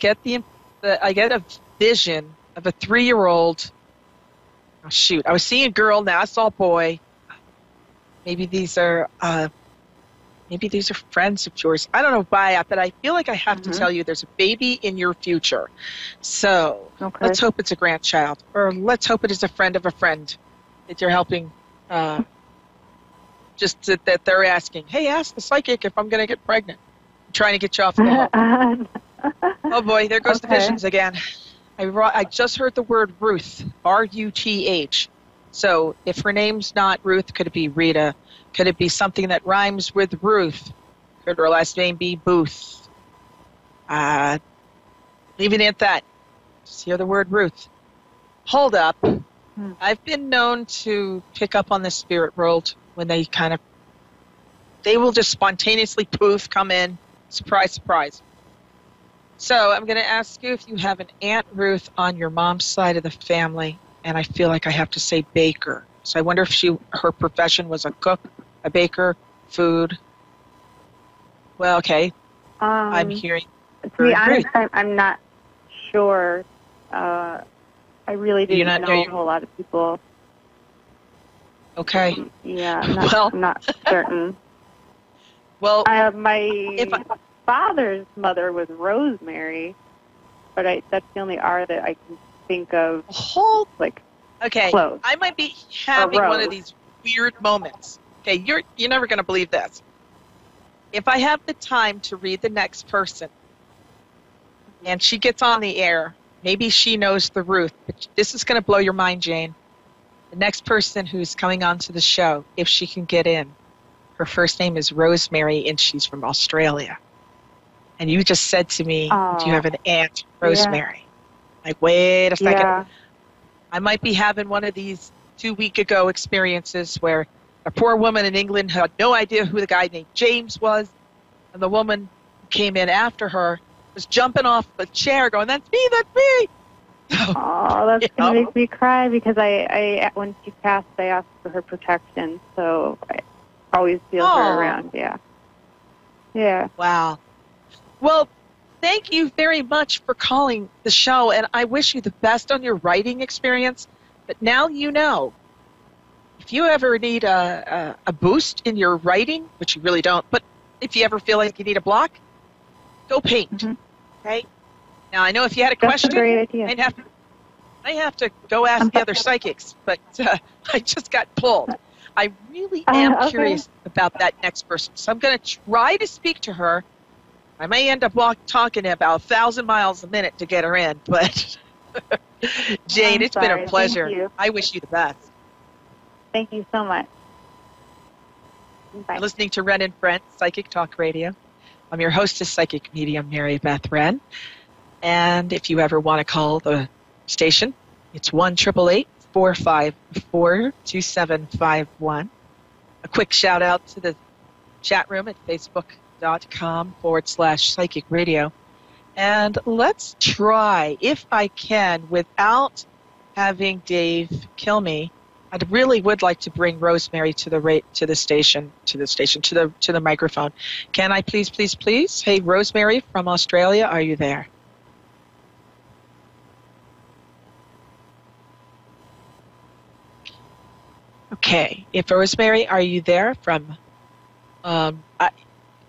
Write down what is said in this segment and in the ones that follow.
I get a vision of a 3-year-old. Oh, shoot. I was seeing a girl, now I saw a boy. Maybe these are friends of yours. I don't know why, but I feel like I have to tell you there's a baby in your future. So let's hope it's a grandchild, or let's hope it is a friend of a friend that you're helping. Just that they're asking, hey, ask the psychic if I'm going to get pregnant. I'm trying to get you off the hook. Oh, boy, there goes the visions again. I just heard the word Ruth, R-U-T-H. So if her name's not Ruth, could it be Rita? Could it be something that rhymes with Ruth? Could her last name be Booth? Leaving it at that. Just hear the word Ruth. Hold up. I've been known to pick up on the spirit world when they will just spontaneously poof, come in. Surprise, surprise. So I'm going to ask you if you have an Aunt Ruth on your mom's side of the family, and I feel like I have to say baker. So I wonder if her profession was a cook, a baker, food. Well, okay. I'm hearing. To be honest, I'm not sure. I really didn't know a whole lot of people. Okay. Yeah, I'm not certain. Well, my father's mother was Rosemary, but that's the only R that I can think of. Okay, close. I might be having one of these weird moments. Okay, you're never going to believe this. If I have the time to read the next person, and she gets on the air, maybe she knows the Ruth, but this is going to blow your mind, Jane. The next person who's coming onto the show, if she can get in, her first name is Rosemary, and she's from Australia. And you just said to me, do you have an Aunt Rosemary? Yeah. Like, wait a second. Yeah. I might be having one of these 2-week ago experiences where a poor woman in England had no idea who the guy named James was, and the woman who came in after her was jumping off the chair going, that's me, that's me. Oh, that's going to make me cry because I when she passed, I asked for her protection, so I always feel her around, yeah. Yeah. Wow. Well, thank you very much for calling the show, and I wish you the best on your writing experience. But now you know, if you ever need a boost in your writing, which you really don't, but if you ever feel like you need a block, go paint. Okay? Now, I know if you had a question, that's a great idea. I have to go ask the other psychics, but I just got pulled. I really am curious about that next person, so I'm going to try to speak to her. I may end up talking about 1,000 miles a minute to get her in, but Jane, it's been a pleasure. I wish you the best. Thank you so much. Bye. You're listening to Wren and Friends, Psychic Talk Radio. I'm your hostess, Psychic Medium Mary Beth Wren. And if you ever want to call the station, it's 1-888-454-2751. A quick shout out to the chat room at facebook.com/psychic radio. And let's try, if I can, without having Dave kill me, I really would like to bring Rosemary to the microphone. Can I please, please, please? Hey, Rosemary from Australia, are you there? Okay. If Rosemary, are you there from,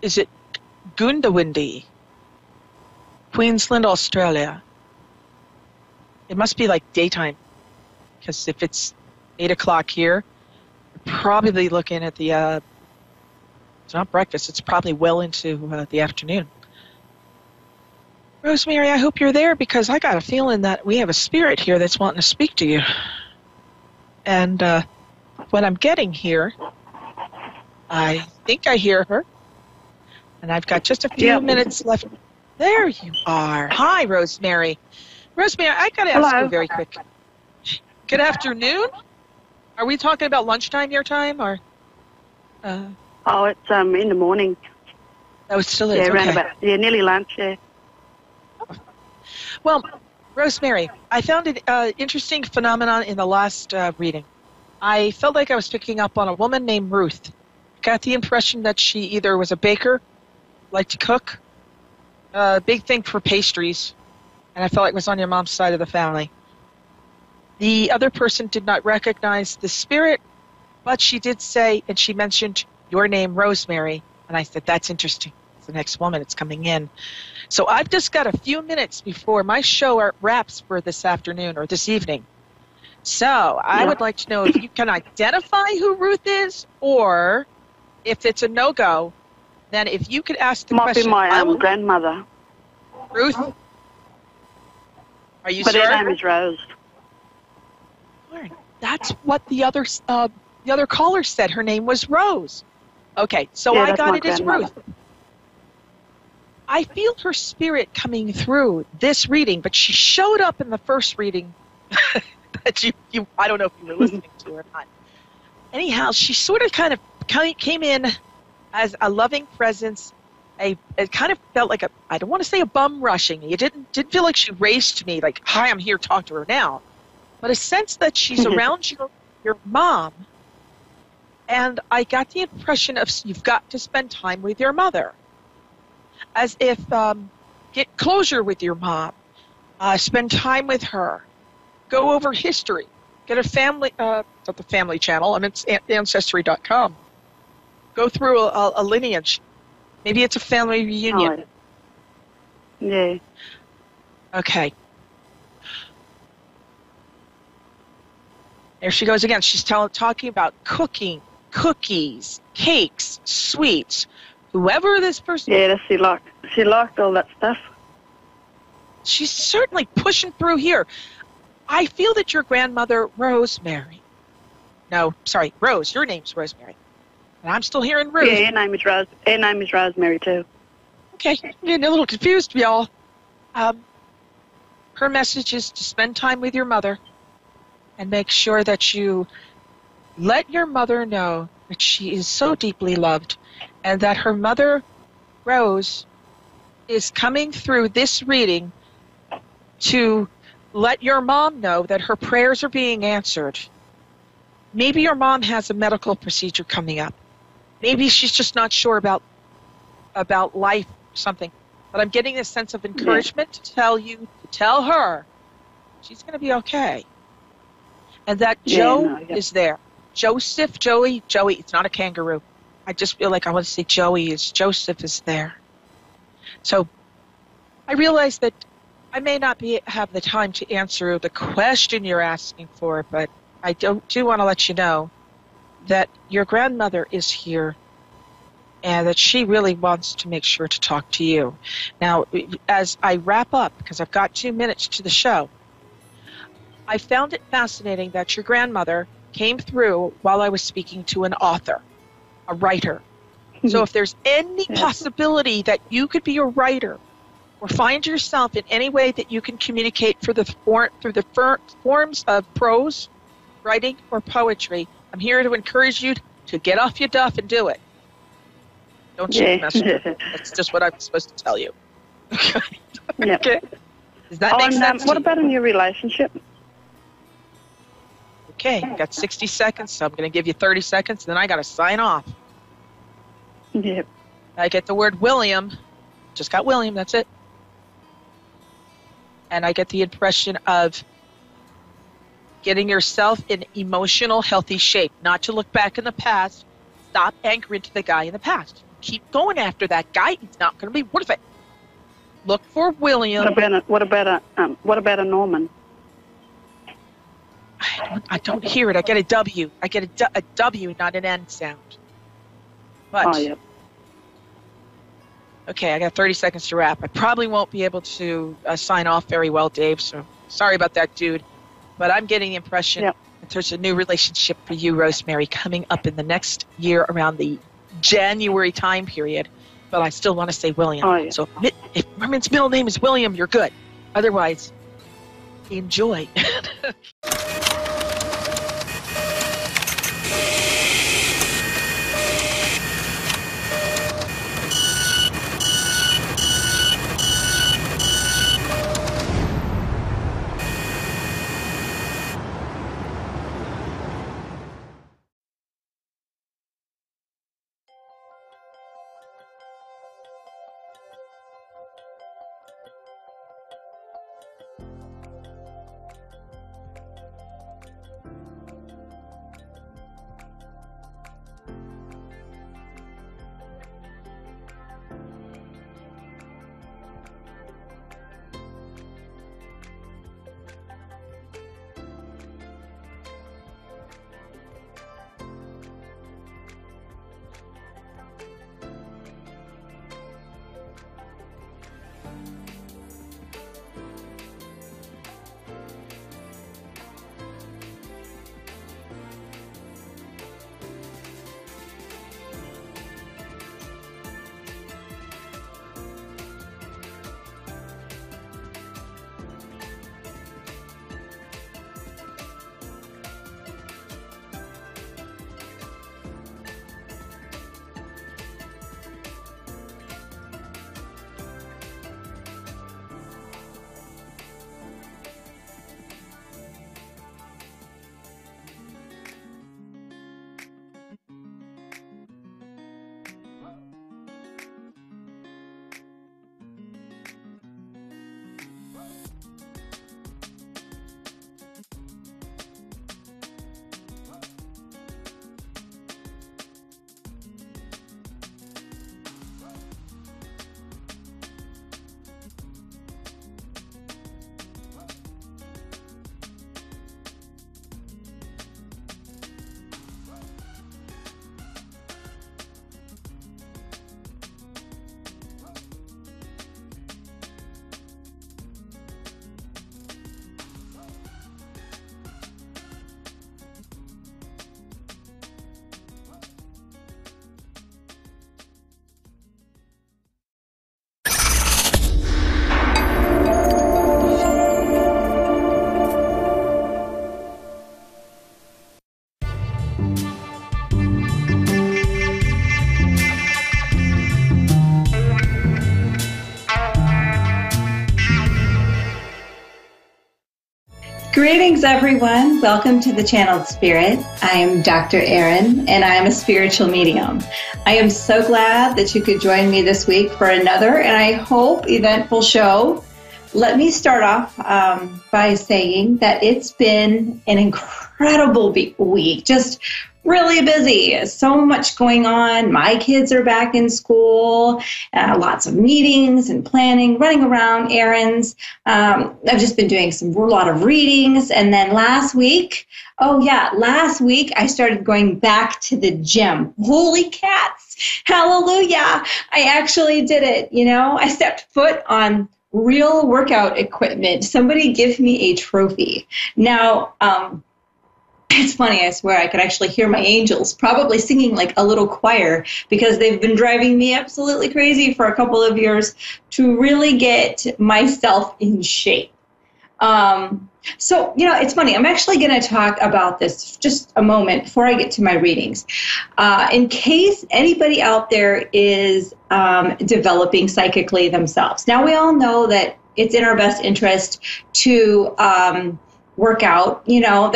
is it Goondiwindi, Queensland, Australia? It must be like daytime, because if it's 8 o'clock here, we're probably looking at the, it's not breakfast, it's probably well into the afternoon. Rosemary, I hope you're there, because I got a feeling that we have a spirit here that's wanting to speak to you. And what I'm getting here, I think I hear her, and I've got just a few minutes left. There you are. Hi, Rosemary. Rosemary, I got to ask you very quick. Good afternoon. Are we talking about lunchtime your time, or? Oh, it's in the morning. Oh, it still is. Yeah, around about nearly lunch. Yeah. Well, Rosemary, I found an interesting phenomenon in the last reading. I felt like I was picking up on a woman named Ruth. Got the impression that she either was a baker, liked to cook, big thing for pastries, and I felt like it was on your mom's side of the family. The other person did not recognize the spirit, but she did say, and she mentioned your name, Rosemary, and I said, that's interesting. It's the next woman. It's coming in. So I've just got a few minutes before my show wraps for this afternoon or this evening. So I would like to know if you can identify who Ruth is, or if it's a no-go, then if you could ask the question. Might be my grandmother. Ruth? Are you but sure? Her name is Rose. That's what the other caller said. Her name was Rose. Okay, so I got it as Ruth. I feel her spirit coming through this reading, but she showed up in the first reading that you I don't know if you were listening to or not. Anyhow, she sort of kind of came in as a loving presence. It kind of felt like I don't want to say a bum rushing me. It didn't feel like she raced me like, hi, I'm here, talk to her now. But a sense that she's around your mom. And I got the impression of you've got to spend time with your mother. As if get closure with your mom. Spend time with her. Go over history. Get a family, not the family channel, I mean, it's Ancestry.com. Go through a lineage. Maybe it's a family reunion. Oh, yeah. Okay. There she goes again. She's talking about cooking, cookies, cakes, sweets. Whoever this person... Yeah, she liked all that stuff. She's certainly pushing through here. I feel that your grandmother, Rosemary... No, sorry, Rose. Your name's Rosemary. And I'm still hearing Ruth. Yeah, her name is Rose. Her name is Rosemary, too. Okay, I'm getting a little confused, y'all. Her message is to spend time with your mother and make sure that you let your mother know that she is so deeply loved and that her mother, Rose, is coming through this reading to let your mom know that her prayers are being answered. Maybe your mom has a medical procedure coming up. Maybe she's just not sure about life or something. But I'm getting a sense of encouragement to tell her she's going to be okay. And that Joe is there. Joseph, Joey, it's not a kangaroo. I just feel like I want to say Joseph is there. So I realize that I may not have the time to answer the question you're asking for, but I do want to let you know that your grandmother is here and that she really wants to make sure to talk to you. Now, as I wrap up, because I've got 2 minutes to the show, I found it fascinating that your grandmother came through while I was speaking to an author, a writer. So if there's any possibility that you could be a writer or find yourself in any way that you can communicate through the forms of prose, writing, or poetry, I'm here to encourage you to get off your duff and do it. Don't shoot the messenger. That's just what I'm supposed to tell you. Okay. Does that make sense? What about in your relationship? Okay, got 60 seconds, so I'm going to give you 30 seconds, then I got to sign off. Yep. I get the word William. Just got William, that's it. And I get the impression of getting yourself in emotional, healthy shape. Not to look back in the past. Stop anchoring to the guy in the past. Keep going after that guy. He's not going to be worth it. Look for William. What about a Norman? I don't hear it. I get a W. I get a W, not an N sound. But, okay, I got 30 seconds to wrap. I probably won't be able to sign off very well, Dave, so sorry about that, dude. But I'm getting the impression that there's a new relationship for you, Rosemary, coming up in the next year around the January time period. But I still want to say William. So if Merman's middle name is William, you're good. Otherwise, enjoy. Greetings, everyone. Welcome to the Channeled Spirit. I am Dr. Erin, and I am a spiritual medium. I am so glad that you could join me this week for another, and I hope, eventful show. Let me start off by saying that it's been an incredible week, just really busy. So much going on. My kids are back in school, lots of meetings and planning, running around errands. I've just been doing a lot of readings. And then last week I started going back to the gym. Holy cats. Hallelujah. I actually did it. You know, I stepped foot on real workout equipment. Somebody give me a trophy. Now, it's funny, I swear I could actually hear my angels probably singing like a little choir because they've been driving me absolutely crazy for a couple of years to really get myself in shape. So, you know, it's funny. I'm actually going to talk about this just a moment before I get to my readings. In case anybody out there is developing psychically themselves. Now, we all know that it's in our best interest to work out. You know,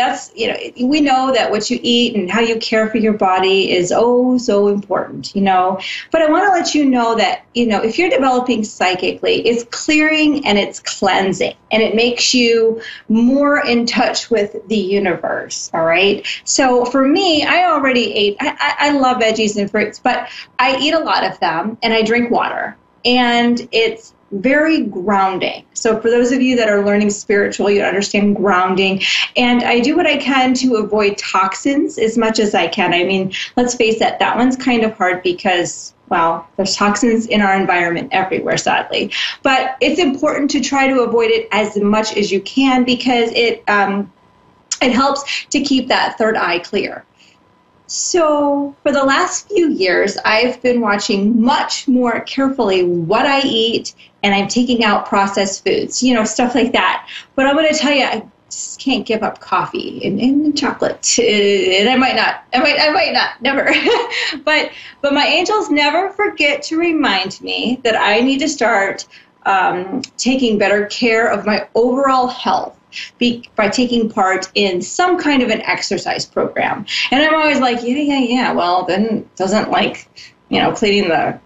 we know that what you eat and how you care for your body is so important, you know. But I want to let you know that, you know, if you're developing psychically, it's clearing and it's cleansing, and it makes you more in touch with the universe, all right? So for me, I already ate, I love veggies and fruits, but I eat a lot of them, and I drink water, and it's very grounding. So for those of you that are learning spiritual, you understand grounding. And I do what I can to avoid toxins as much as I can. I mean, let's face it, that one's kind of hard because, well, there's toxins in our environment everywhere, sadly. But it's important to try to avoid it as much as you can because it helps to keep that third eye clear. So for the last few years, I've been watching much more carefully what I eat, and I'm taking out processed foods, you know, stuff like that. But I'm going to tell you, I just can't give up coffee and chocolate. And I might not, never. but my angels never forget to remind me that I need to start taking better care of my overall health by taking part in some kind of an exercise program. And I'm always like, yeah. Well, then doesn't, like, you know, cleaning the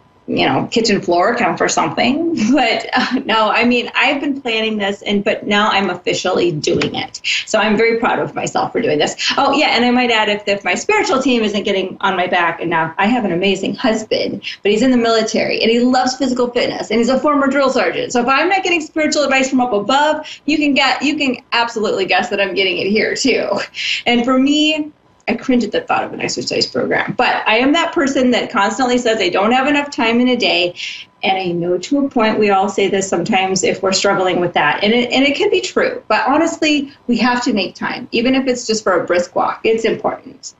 kitchen floor count for something. But no, I mean, I've been planning this, but now I'm officially doing it. So I'm very proud of myself for doing this. Oh, yeah, and I might add, if my spiritual team isn't getting on my back, and now I have an amazing husband, but he's in the military, and he loves physical fitness, and he's a former drill sergeant. So if I'm not getting spiritual advice from up above, you can absolutely guess that I'm getting it here, too. And for me, I cringe at the thought of an exercise program, but I am that person that constantly says I don't have enough time in a day. And I know to a point, we all say this sometimes if we're struggling with that. And it can be true, but honestly, we have to make time, even if it's just for a brisk walk. It's important.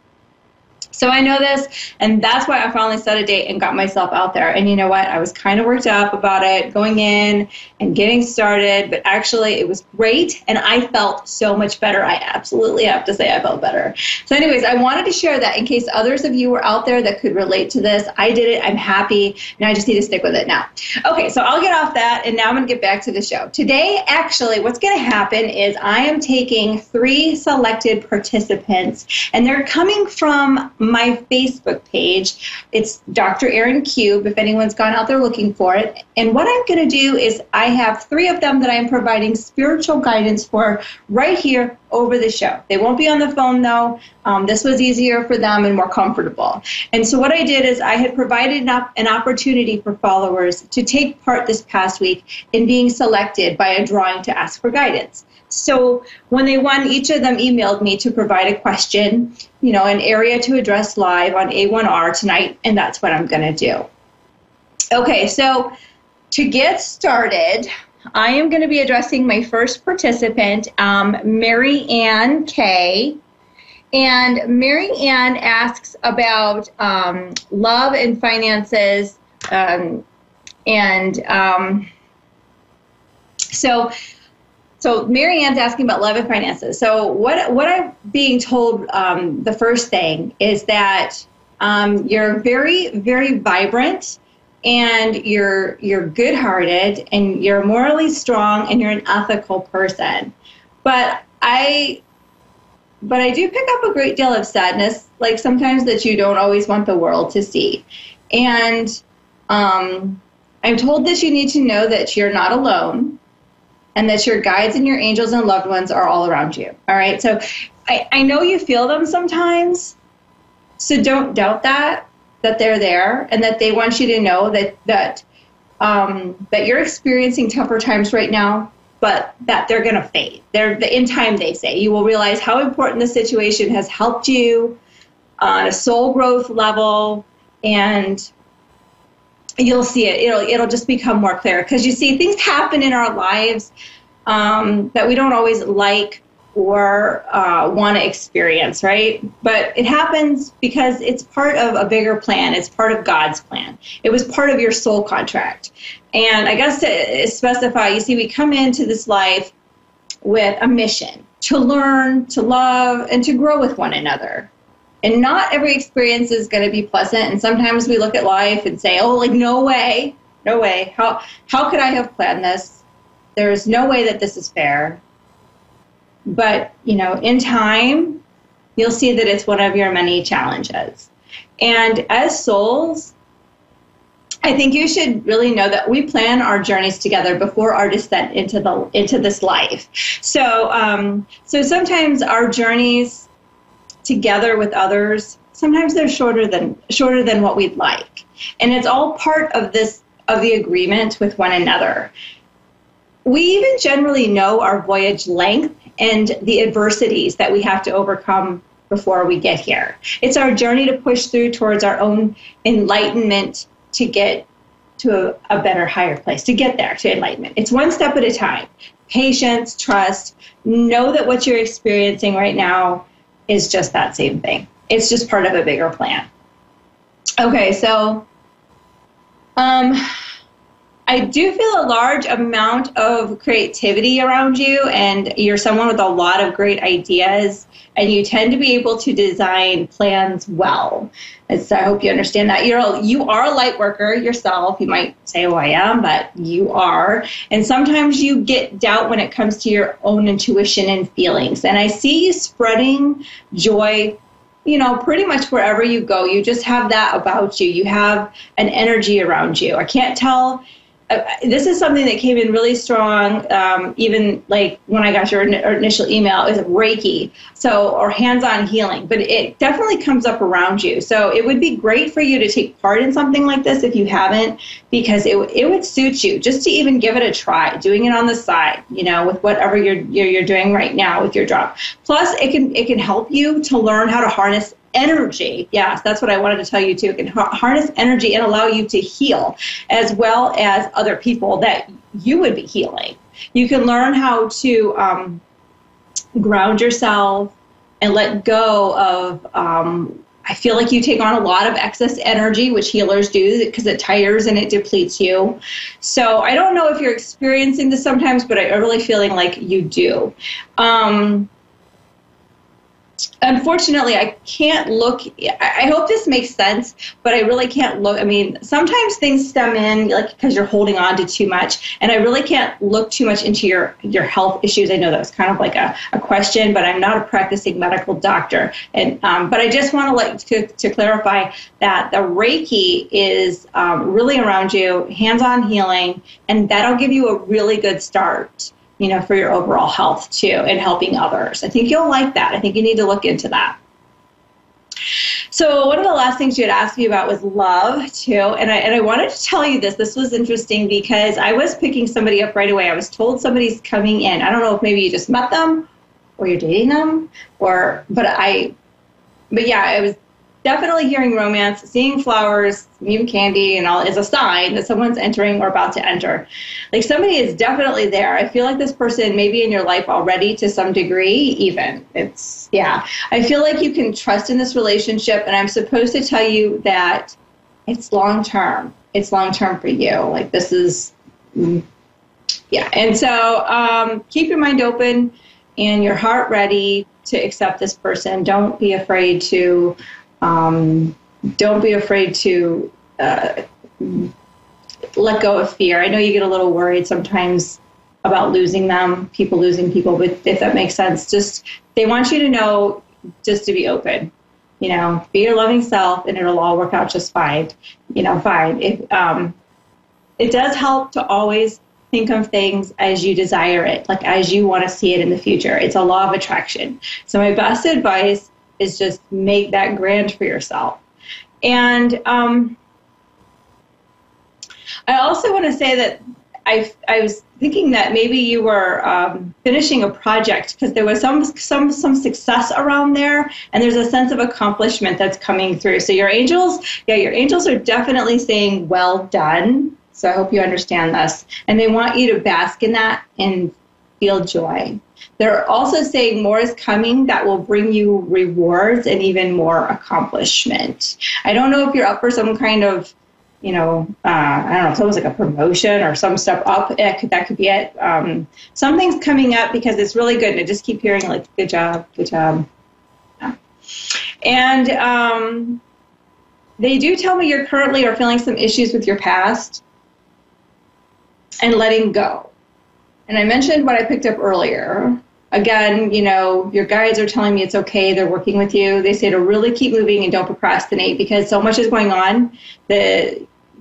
So I know this, and that's why I finally set a date and got myself out there. And you know what? I was kind of worked up about it, going in and getting started, but actually it was great, and I felt so much better. I absolutely have to say I felt better. So anyways, I wanted to share that in case others of you were out there that could relate to this. I did it. I'm happy, and I just need to stick with it now. Okay, so I'll get off that, and now I'm going to get back to the show. Today, actually, what's going to happen is I am taking 3 selected participants, and they're coming from my Facebook page. It's Dr. Erin Cube, if anyone's gone out there looking for it. And what I'm going to do is I have 3 of them that I'm providing spiritual guidance for right here over the show. They won't be on the phone, though. This was easier for them and more comfortable. And so what I did is I had provided an opportunity for followers to take part this past week in being selected by a drawing to ask for guidance. So when they won, each of them emailed me to provide a question, an area to address live on A1R tonight, and that's what I'm going to do. Okay, so to get started, I am going to be addressing my first participant, Mary Ann K. And Mary Ann asks about love and finances, So Mary Ann's asking about love and finances. So what I'm being told, the first thing is that you're very, very vibrant, and you're good-hearted, and you're morally strong, and you're an ethical person. But I do pick up a great deal of sadness, like sometimes that you don't always want the world to see. And I'm told that you need to know that you're not alone, and that your guides and your angels and loved ones are all around you. All right. So I know you feel them sometimes. So don't doubt that they're there, and that they want you to know that you're experiencing tougher times right now, but that they're going to fade. In time, they say. You will realize how important the situation has helped you on a soul growth level, and you'll see it. It'll just become more clear, because you see things happen in our lives that we don't always like or want to experience, right? But it happens because it's part of a bigger plan. It's part of God's plan. It was part of your soul contract. And I guess to specify, you see, we come into this life with a mission to learn, to love, and to grow with one another. And not every experience is going to be pleasant. And sometimes we look at life and say, oh, like, no way. How could I have planned this? There's no way that this is fair. But, in time, you'll see that it's one of your many challenges. And as souls, I think you should really know that we plan our journeys together before our descent into this life. So sometimes our journeys together with others, sometimes they're shorter than what we'd like. And it's all part of the agreement with one another. We even generally know our voyage length and the adversities that we have to overcome before we get here. It's our journey to push through towards our own enlightenment to get to a better, higher place, to get there, to enlightenment. It's one step at a time. Patience, trust, know that what you're experiencing right now is just that same thing. It's just part of a bigger plan. Okay, so I do feel a large amount of creativity around you, and you're someone with a lot of great ideas, and you tend to be able to design plans well. And so I hope you understand that. You are a light worker yourself. You might say, oh, I am, but you are. And sometimes you get doubt when it comes to your own intuition and feelings. And I see you spreading joy pretty much wherever you go, you just have that about you. You have an energy around you. I can't tell. This is something that came in really strong, even like when I got your initial email, is Reiki, or hands-on healing, but it definitely comes up around you. So it would be great for you to take part in something like this if you haven't, because it would suit you just to even give it a try, doing it on the side, with whatever you're doing right now with your job. Plus, it can help you to learn how to harness energy. Yes, that's what I wanted to tell you too. It can harness energy and allow you to heal, as well as other people that you would be healing. You can learn how to ground yourself and let go of, I feel like you take on a lot of excess energy, which healers do, because it tires and it depletes you. So I don't know if you're experiencing this sometimes, but I'm really feeling like you do. Unfortunately, I can't look. I hope this makes sense, but I really can't look. I mean, sometimes things stem in because you're holding on to too much, and I really can't look too much into your health issues. I know that was kind of like a question, but I'm not a practicing medical doctor. And but I just want to clarify that the Reiki is really around you, hands-on healing, and that'll give you a really good start, for your overall health too, and helping others. I think you'll like that. I think you need to look into that. So one of the last things you had asked me about was love too, and I wanted to tell you this. This was interesting because I was picking somebody up right away. I was told somebody's coming in. I don't know if maybe you just met them or you're dating them, but yeah, I was definitely hearing romance, seeing flowers, new candy, and all is a sign that someone's entering or about to enter. Like somebody is definitely there. I feel like this person may be in your life already to some degree even. I feel like you can trust in this relationship, and I'm supposed to tell you that it's long-term. It's long-term for you. Like this is, yeah. And so keep your mind open and your heart ready to accept this person. Don't be afraid to let go of fear. I know you get a little worried sometimes about losing them, people losing people, but if that makes sense, just they want you to know just to be open, be your loving self, and it'll all work out just fine. Fine. It does help to always think of things as you desire it, like as you want to see it in the future. It's a law of attraction. So my best advice is just make that grand for yourself. And I also want to say that I was thinking that maybe you were finishing a project because there was some success around there, and there's a sense of accomplishment that's coming through. So your angels are definitely saying well done. So I hope you understand this, and they want you to bask in that and feel joy. They're also saying more is coming that will bring you rewards and even more accomplishment. I don't know if you're up for some kind of, I don't know, if it was like a promotion or some stuff up. That could be it. Something's coming up because it's really good. And I just keep hearing like, good job, good job. Yeah. And they do tell me you currently are feeling some issues with your past and letting go. And I mentioned what I picked up earlier. Again, your guides are telling me it's okay. They're working with you. They say to really keep moving and don't procrastinate because so much is going on.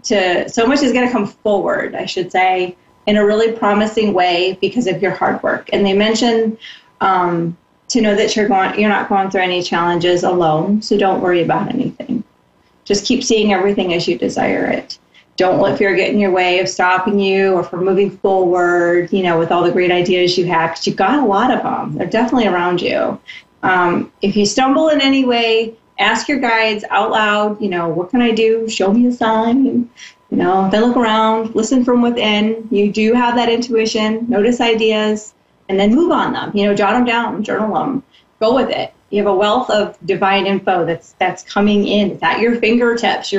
So much is going to come forward, I should say, in a really promising way because of your hard work. And they mentioned to know that you're not going through any challenges alone. So don't worry about anything. Just keep seeing everything as you desire it. Don't let fear get in your way of stopping you or from moving forward, with all the great ideas you have, because you've got a lot of them. They're definitely around you. If you stumble in any way, ask your guides out loud, what can I do? Show me a sign. Then look around, listen from within. You do have that intuition, notice ideas, and then move on them. Jot them down, journal them, go with it. You have a wealth of divine info that's coming in. It's at your fingertips.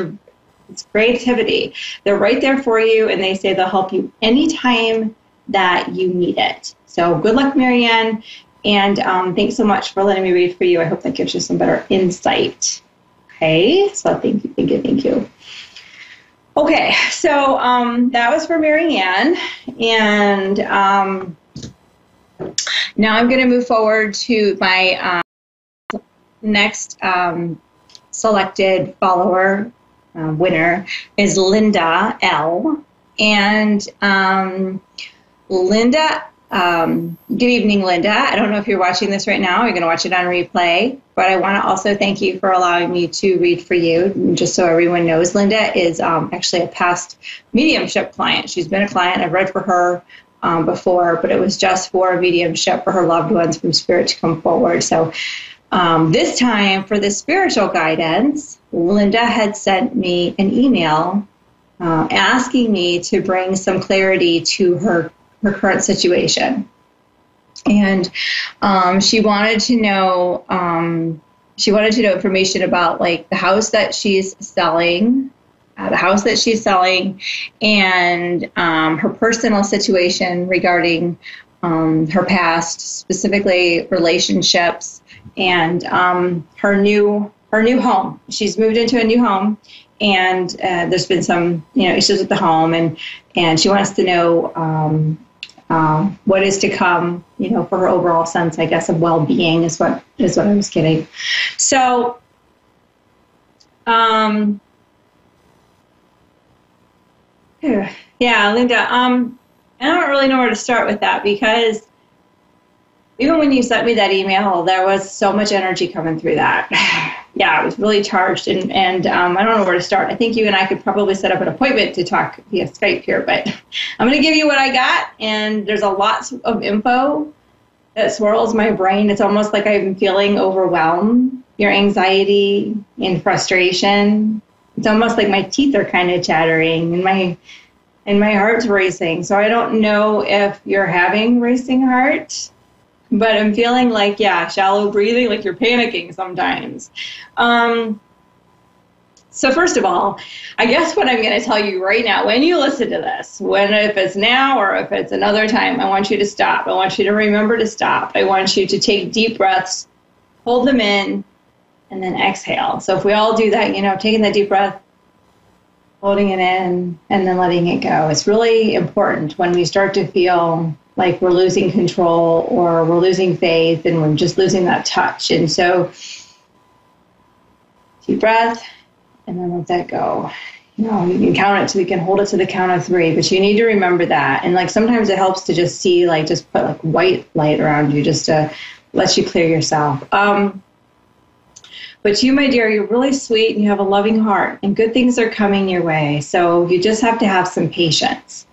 It's creativity. They're right there for you, and they say they'll help you anytime that you need it. So good luck, Marianne, and thanks so much for letting me read for you. I hope that gives you some better insight. Okay, so thank you. Okay, so that was for Marianne, and now I'm going to move forward to my next selected follower winner is Linda L. And Linda, good evening, Linda. I don't know if you're watching this right now. You're going to watch it on replay. But I want to also thank you for allowing me to read for you. Just so everyone knows, Linda is actually a past mediumship client. She's been a client. I've read for her before, but it was just for mediumship for her loved ones from spirit to come forward. So this time for the spiritual guidance, Linda had sent me an email asking me to bring some clarity to her current situation. And she wanted to know information about like the house that she's selling, and her personal situation regarding her past, specifically relationships, and her new home. She's moved into a new home, and there's been some issues with the home, and she wants to know what is to come, for her overall sense, I guess, of well-being is what I was getting. So, yeah, Linda, I don't really know where to start with that, because even when you sent me that email, there was so much energy coming through that. Yeah, it was really charged, and I don't know where to start. I think you and I could probably set up an appointment to talk via Skype here, but I'm going to give you what I got, and there's a lot of info that swirls my brain. It's almost like I'm feeling overwhelmed, your anxiety and frustration. It's almost like my teeth are kind of chattering, and my heart's racing. So I don't know if you're having racing heart, but I'm feeling like, shallow breathing, like you're panicking sometimes. So first of all, I guess what I'm going to tell you right now, when you listen to this, if it's now or if it's another time, I want you to stop. I want you to remember to stop. I want you to take deep breaths, hold them in, and then exhale. So if we all do that, taking that deep breath, holding it in, and then letting it go. It's really important when we start to feel like we're losing control or we're losing faith and we're just losing that touch. And so deep breath and then let that go. You can count it so we can hold it to the count of 3, but you need to remember that. And like sometimes it helps to just see, like just put like white light around you just to let you clear yourself. But you, my dear, you're really sweet and you have a loving heart and good things are coming your way. So you just have to have some patience.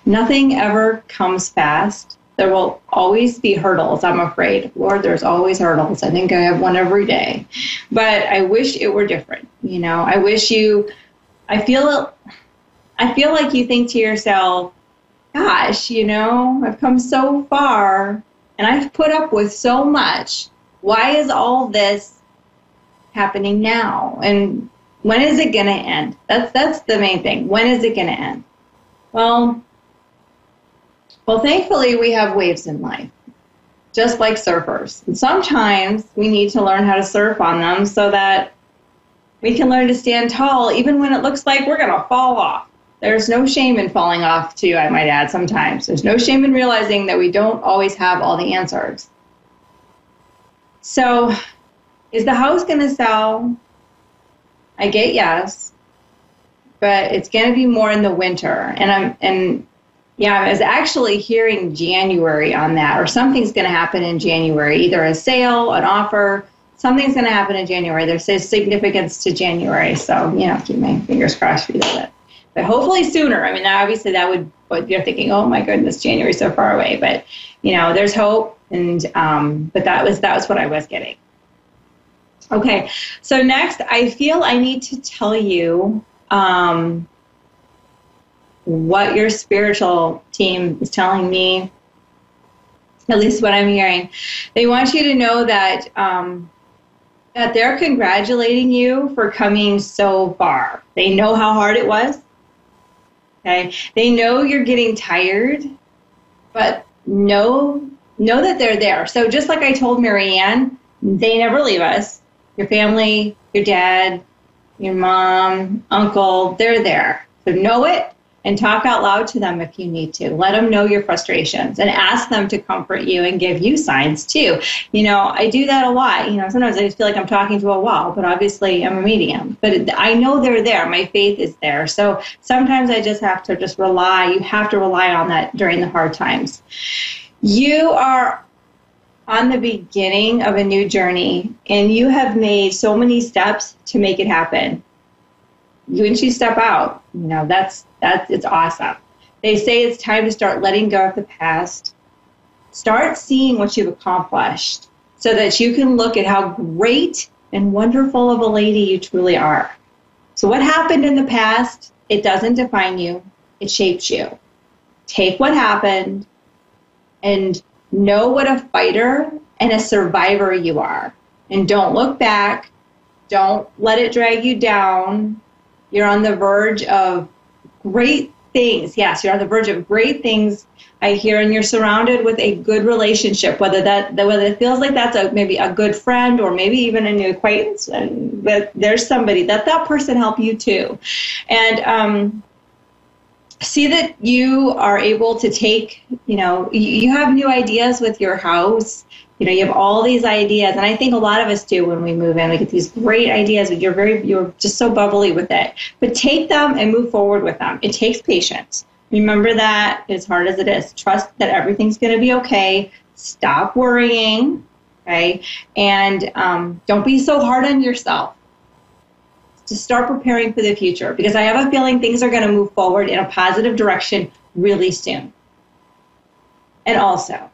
Nothing ever comes fast. There will always be hurdles, I'm afraid. Lord, there's always hurdles. I think I have one every day. But I wish it were different. I feel like you think to yourself, gosh, I've come so far and I've put up with so much. Why is all this happening now? And when is it going to end? That's the main thing. When is it going to end? Well, thankfully we have waves in life, just like surfers. And sometimes we need to learn how to surf on them so that we can learn to stand tall even when it looks like we're going to fall off. There's no shame in falling off, too, I might add, sometimes. There's no shame in realizing that we don't always have all the answers. So, is the house going to sell? I get yes. But it's going to be more in the winter. I was actually hearing January on that, or something's going to happen in January, either a sale, an offer, something's going to happen in January. There's significance to January, so, keep my fingers crossed for that. But hopefully sooner. I mean, obviously that would, you're thinking, oh my goodness, January's so far away, but, there's hope, and, but that was what I was getting. Okay, so next, I feel I need to tell you what your spiritual team is telling me, at least what I'm hearing. They want you to know that that they're congratulating you for coming so far. They know how hard it was. Okay, they know you're getting tired, but know that they're there. So just like I told Marianne, they never leave us. Your family, your dad, your mom, uncle, they're there. So know it and talk out loud to them if you need to. Let them know your frustrations and ask them to comfort you and give you signs too. I do that a lot. Sometimes I just feel like I'm talking to a wall, but obviously I'm a medium. But I know they're there. My faith is there. So sometimes I just have to rely. You have to rely on that during the hard times. You are on the beginning of a new journey, and you have made so many steps to make it happen. Once you step out, it's awesome. They say it's time to start letting go of the past. Start seeing what you've accomplished so that you can look at how great and wonderful of a lady you truly are. So what happened in the past, it doesn't define you. It shapes you. Take what happened and know what a fighter and a survivor you are. And don't look back. Don't let it drag you down. You're on the verge of great things. Yes, you're on the verge of great things. I hear, and you're surrounded with a good relationship, whether it feels like that's maybe a good friend or maybe even a new acquaintance, but there's somebody that person help you too. And see that you are able to take, you have new ideas with your house. You have all these ideas, and I think a lot of us do when we move in. We get these great ideas, but you're just so bubbly with it. But take them and move forward with them. It takes patience. Remember that, as hard as it is. Trust that everything's going to be okay. Stop worrying, okay? And don't be so hard on yourself. Just start preparing for the future, because I have a feeling things are going to move forward in a positive direction really soon. And also,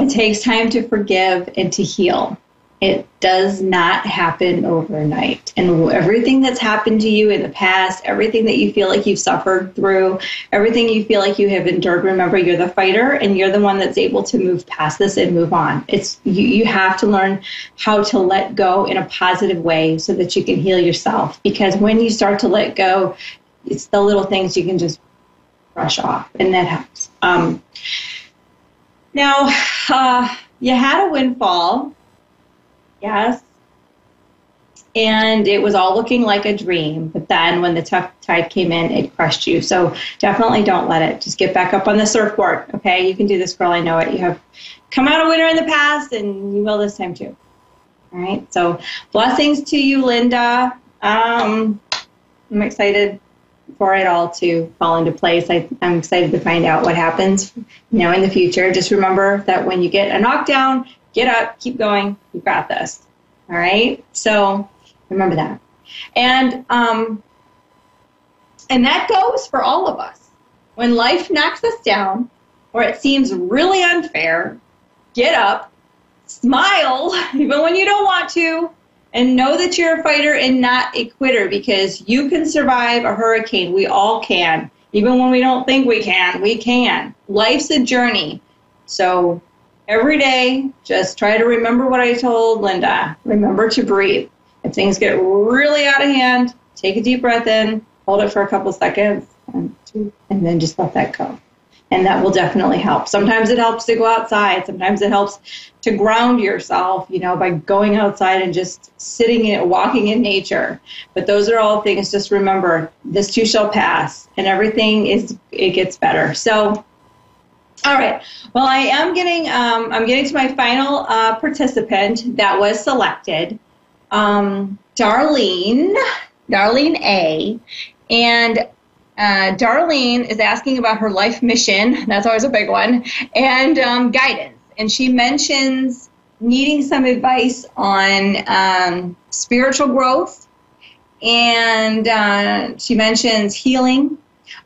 it takes time to forgive and to heal. It does not happen overnight. And everything that's happened to you in the past, everything that you feel like you've suffered through, everything you feel like you have endured, remember, you're the fighter, and you're the one that's able to move past this and move on. You have to learn how to let go in a positive way so that you can heal yourself. Because when you start to let go, it's the little things you can just brush off, and that helps. Now, you had a windfall, yes, and it was all looking like a dream, but then when the tough tide came in, it crushed you. So definitely don't let it. Just get back up on the surfboard, okay? You can do this, girl, I know it. You have come out a winner in the past, and you will this time too. All right, so blessings to you, Linda. I'm excited for it all to fall into place. I'm excited to find out what happens, in the future. Just remember that when you get a knockdown, get up, keep going. You've got this. All right? So remember that. And that goes for all of us. When life knocks us down or it seems really unfair, get up, smile, even when you don't want to, and know that you're a fighter and not a quitter, because you can survive a hurricane. We all can. Even when we don't think we can, we can. Life's a journey. So every day, just try to remember what I told Linda. Remember to breathe. If things get really out of hand, take a deep breath in, hold it for a couple seconds, and then just let that go. And that will definitely help. Sometimes it helps to go outside. Sometimes it helps to ground yourself, by going outside and just sitting in, walking in nature. But those are all things. Just remember, this too shall pass, and it gets better. So, all right. Well, I'm getting to my final participant that was selected, Darlene A. And Darlene is asking about her life mission. That's always a big one. And guidance. And she mentions needing some advice on spiritual growth. And she mentions healing.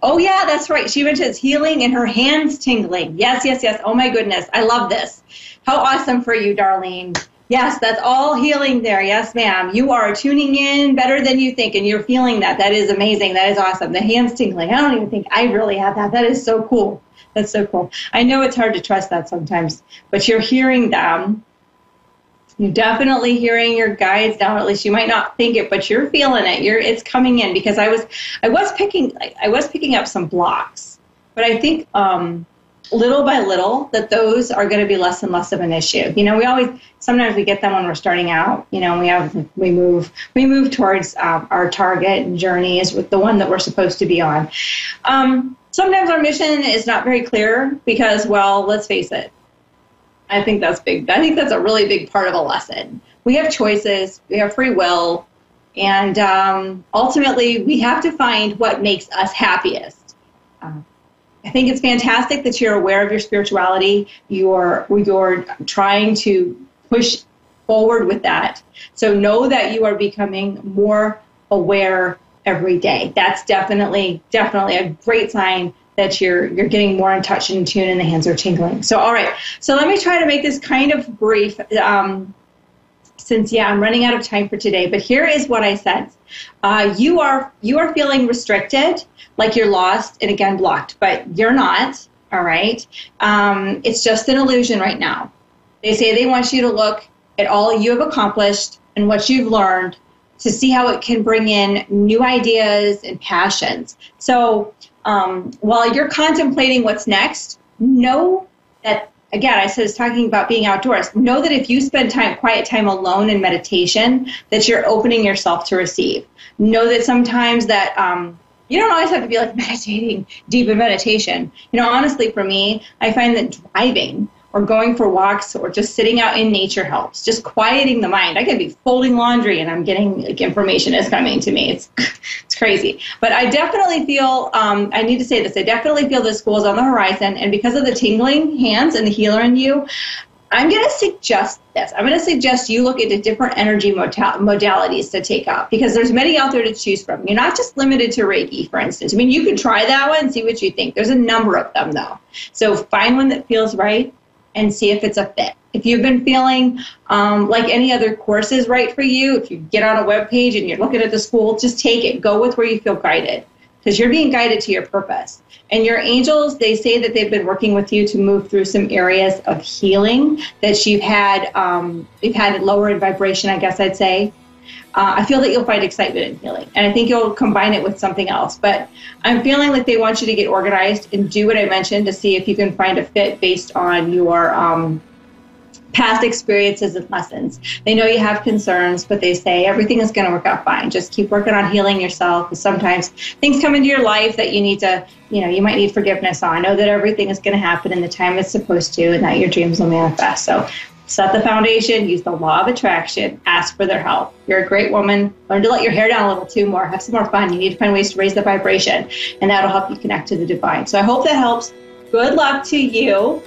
Oh, yeah, that's right. She mentions healing and her hands tingling. Yes. Oh, my goodness. I love this. How awesome for you, Darlene. Yes, that's all healing there. Yes, ma'am. You are tuning in better than you think, and you're feeling that. That is amazing. That is awesome. The hands tingling. I don't even think I really have that. That is so cool. That's so cool. I know it's hard to trust that sometimes, but you're hearing them. You're definitely hearing your guides now. At least you might not think it, but you're feeling it. It's coming in, because I was picking up some blocks, but I think little by little, that those are going to be less and less of an issue. Sometimes we get them when we're starting out. We move towards our target and journey is with the one that we're supposed to be on. Sometimes our mission is not very clear because, well, let's face it. I think that's big. I think that's a really big part of a lesson. We have choices. We have free will. And ultimately, we have to find what makes us happiest. I think it's fantastic that you're aware of your spirituality. You're trying to push forward with that. So know that you are becoming more aware every day. That's definitely a great sign that you're getting more in touch and in tune and the hands are tingling. So, all right. So let me try to make this kind of brief since, I'm running out of time for today. But here is what I sense. You are feeling restricted, like you're lost and, again, blocked. But you're not, all right? It's just an illusion right now. They say they want you to look at all you have accomplished and what you've learned to see how it can bring in new ideas and passions. So while you're contemplating what's next, know that, again, I said it's talking about being outdoors. Know that if you spend quiet time alone in meditation, that you're opening yourself to receive. Know that sometimes that you don't always have to be like meditating deep in meditation. Honestly, for me, I find that driving or going for walks or just sitting out in nature helps. Just quieting the mind. I could be folding laundry and I'm getting information is coming to me. It's crazy. But I definitely feel, I need to say this, I definitely feel the school is on the horizon. And because of the tingling hands and the healer in you, I'm going to suggest this. I'm going to suggest you look into different energy modalities to take up because there's many out there to choose from. You're not just limited to Reiki, for instance. You could try that one and see what you think. There's a number of them, though. So find one that feels right and see if it's a fit. If you've been feeling like any other course is right for you, if you get on a web page and you're looking at the school, just take it. Go with where you feel guided because you're being guided to your purpose. And your angels, they say that they've been working with you to move through some areas of healing that you've had lower in vibration, I guess I'd say. I feel that you'll find excitement in healing, and I think you'll combine it with something else. But I'm feeling like they want you to get organized and do what I mentioned to see if you can find a fit based on your past experiences and lessons. They know you have concerns, but they say everything is going to work out fine. Just keep working on healing yourself. Sometimes things come into your life that you need to, you might need forgiveness on. Know that everything is going to happen in the time it's supposed to and that your dreams will manifest. So set the foundation, use the law of attraction, ask for their help. You're a great woman. Learn to let your hair down a little too more. Have some more fun. You need to find ways to raise the vibration, and that'll help you connect to the divine. So I hope that helps. Good luck to you.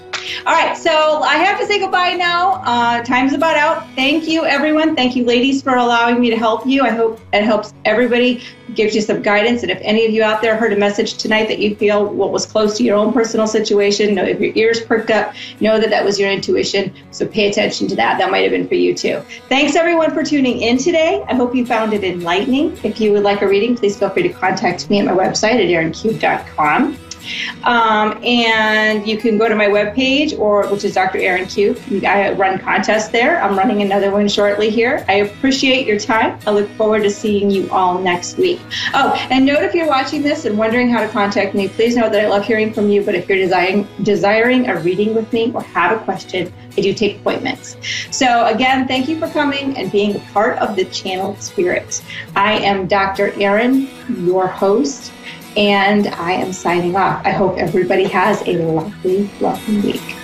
All right, so I have to say goodbye now. Time's about out. Thank you, everyone. Thank you, ladies, for allowing me to help you. I hope it helps everybody, gives you some guidance. And if any of you out there heard a message tonight that you feel what was close to your own personal situation, if your ears perked up, know that that was your intuition. So pay attention to that. That might have been for you, too. Thanks, everyone, for tuning in today. I hope you found it enlightening. If you would like a reading, please feel free to contact me at my website at erincube.com. And you can go to my webpage, which is Dr. Erin Q. I run contests there. I'm running another one shortly here. I appreciate your time. I look forward to seeing you all next week. Oh, and note if you're watching this and wondering how to contact me, please know that I love hearing from you. But if you're desiring a reading with me or have a question, I do take appointments. So again, thank you for coming and being a part of the Channeled Spirit. I am Dr. Erin, your host, and I am signing off. I hope everybody has a lovely, lovely week.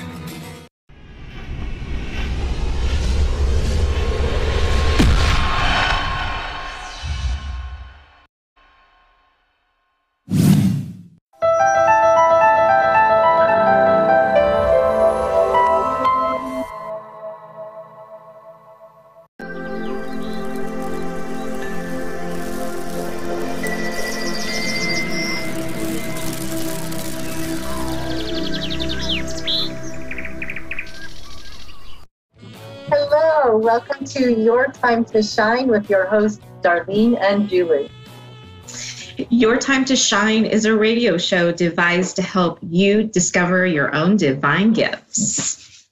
Welcome to Your Time to Shine with your hosts, Darlene and Julie. Your Time to Shine is a radio show devised to help you discover your own divine gifts.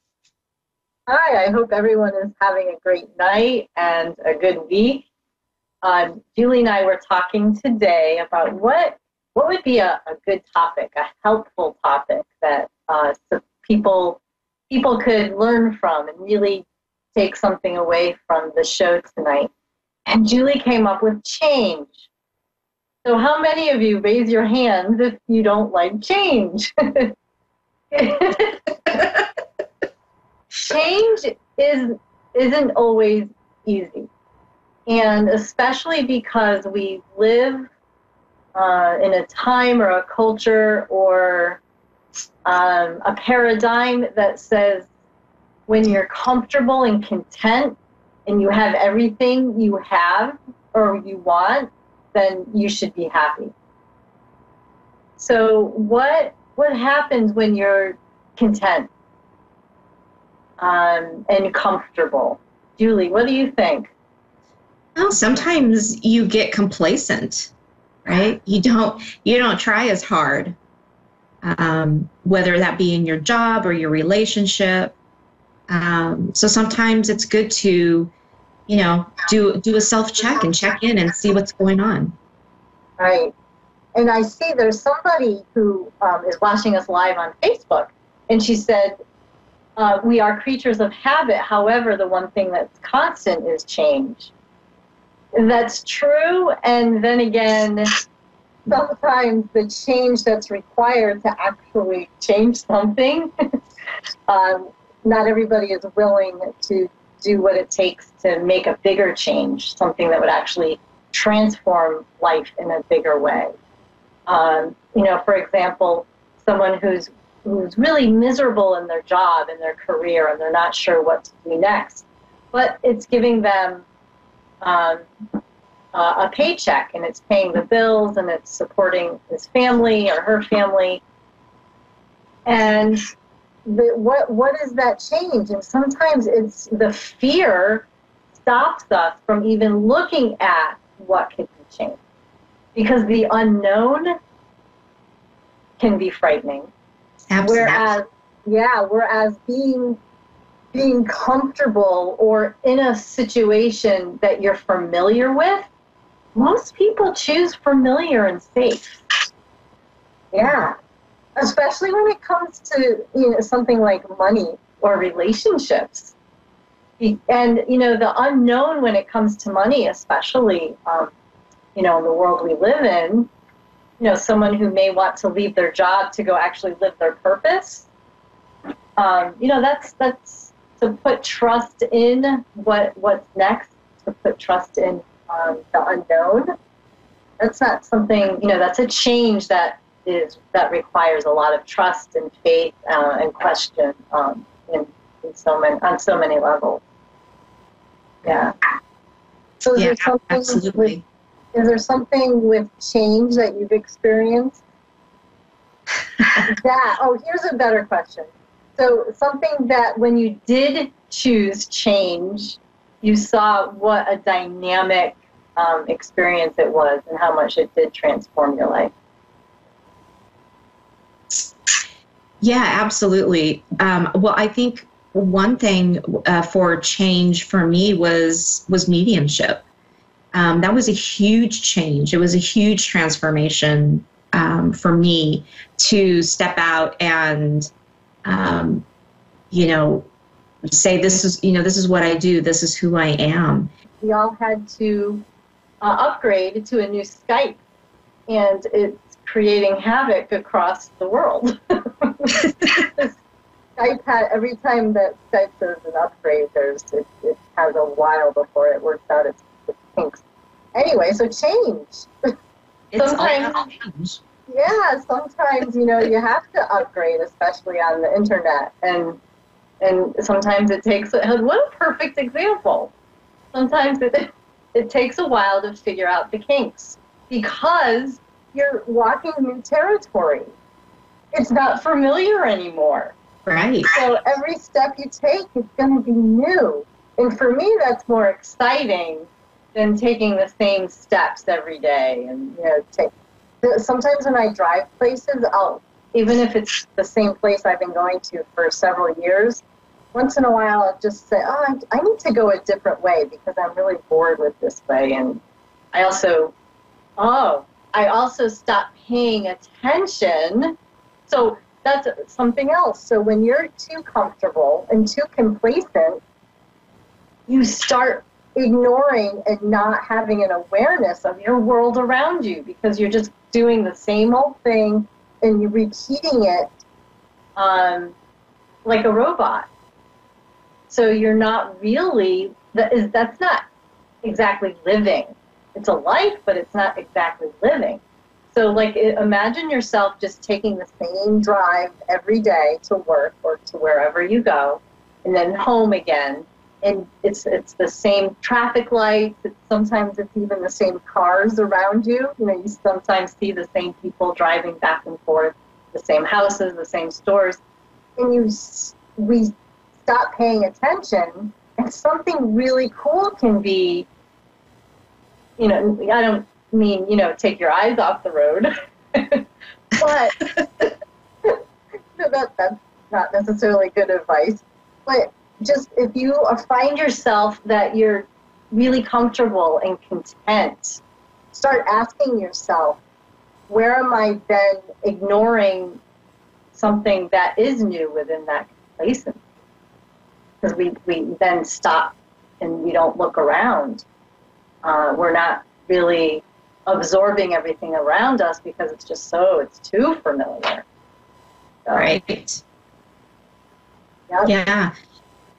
Hi, I hope everyone is having a great night and a good week. Julie and I were talking today about what would be a good topic, a helpful topic that so people could learn from and really take something away from the show tonight. And Julie came up with change. So how many of you raise your hands if you don't like change? Change isn't always easy. And especially because we live in a time or a culture or a paradigm that says when you're comfortable and content and you have everything you have or you want, then you should be happy. So what happens when you're content and comfortable? Julie, what do you think? Well, sometimes you get complacent, right? You don't try as hard, whether that be in your job or your relationship. So sometimes it's good to, do a self-check and check in and see what's going on. Right. And I see there's somebody who is watching us live on Facebook, and she said, we are creatures of habit. However, the one thing that's constant is change. That's true. And then again, sometimes the change that's required to actually change something, not everybody is willing to do what it takes to make a bigger change, something that would actually transform life in a bigger way. For example, someone who's really miserable in their job, in their career, and they're not sure what to do next, but it's giving them a paycheck, and it's paying the bills, and it's supporting his family or her family. And what is that change? And sometimes it's the fear stops us from even looking at what could be changed, because the unknown can be frightening. Absolutely. Whereas being comfortable or in a situation that you're familiar with, most people choose familiar and safe. Yeah. Especially when it comes to something like money or relationships. And the unknown when it comes to money, especially in the world we live in, someone who may want to leave their job to go actually live their purpose. That's to put trust in what's next, to put trust in the unknown. That's not something, that's a change that requires a lot of trust and faith and question on so many levels. Yeah. So absolutely. Is there something with change that you've experienced? Here's a better question. So something that when you did choose change, you saw what a dynamic experience it was and how much it did transform your life. Yeah, absolutely. Well, I think one thing for change for me was mediumship. That was a huge change. It was a huge transformation for me to step out and, say this is what I do. This is who I am. We all had to upgrade to a new Skype, and it's creating havoc across the world. Skype every time that Skype does an upgrade, it has a while before it works out its kinks. Anyway, so change. Sometimes you have to upgrade, especially on the internet, and sometimes it takes. What a perfect example! Sometimes it takes a while to figure out the kinks because you're walking new territory. It's not familiar anymore. Right. So every step you take is going to be new. And for me, that's more exciting than taking the same steps every day. And sometimes when I drive places, even if it's the same place I've been going to for several years, once in a while I'll just say, I need to go a different way because I'm really bored with this way. And I also stopped paying attention. So that's something else. So when you're too comfortable and too complacent, you start ignoring and not having an awareness of your world around you, because you're just doing the same old thing and you're repeating it like a robot. So you're not really, that's not exactly living. It's a life, but it's not exactly living. So like, imagine yourself just taking the same drive every day to work or to wherever you go, and then home again. And it's the same traffic lights. Sometimes it's even the same cars around you. You know, you sometimes see the same people driving back and forth, the same houses, the same stores. And we stop paying attention, and something really cool can be, you know, I don't mean, you know, take your eyes off the road, but that's not necessarily good advice. But just if you find yourself that you're really comfortable and content, start asking yourself, where am I then ignoring something that is new within that complacency? Because we then stop and we don't look around. We're not really absorbing everything around us because it's too familiar. So, right. Yep. Yeah.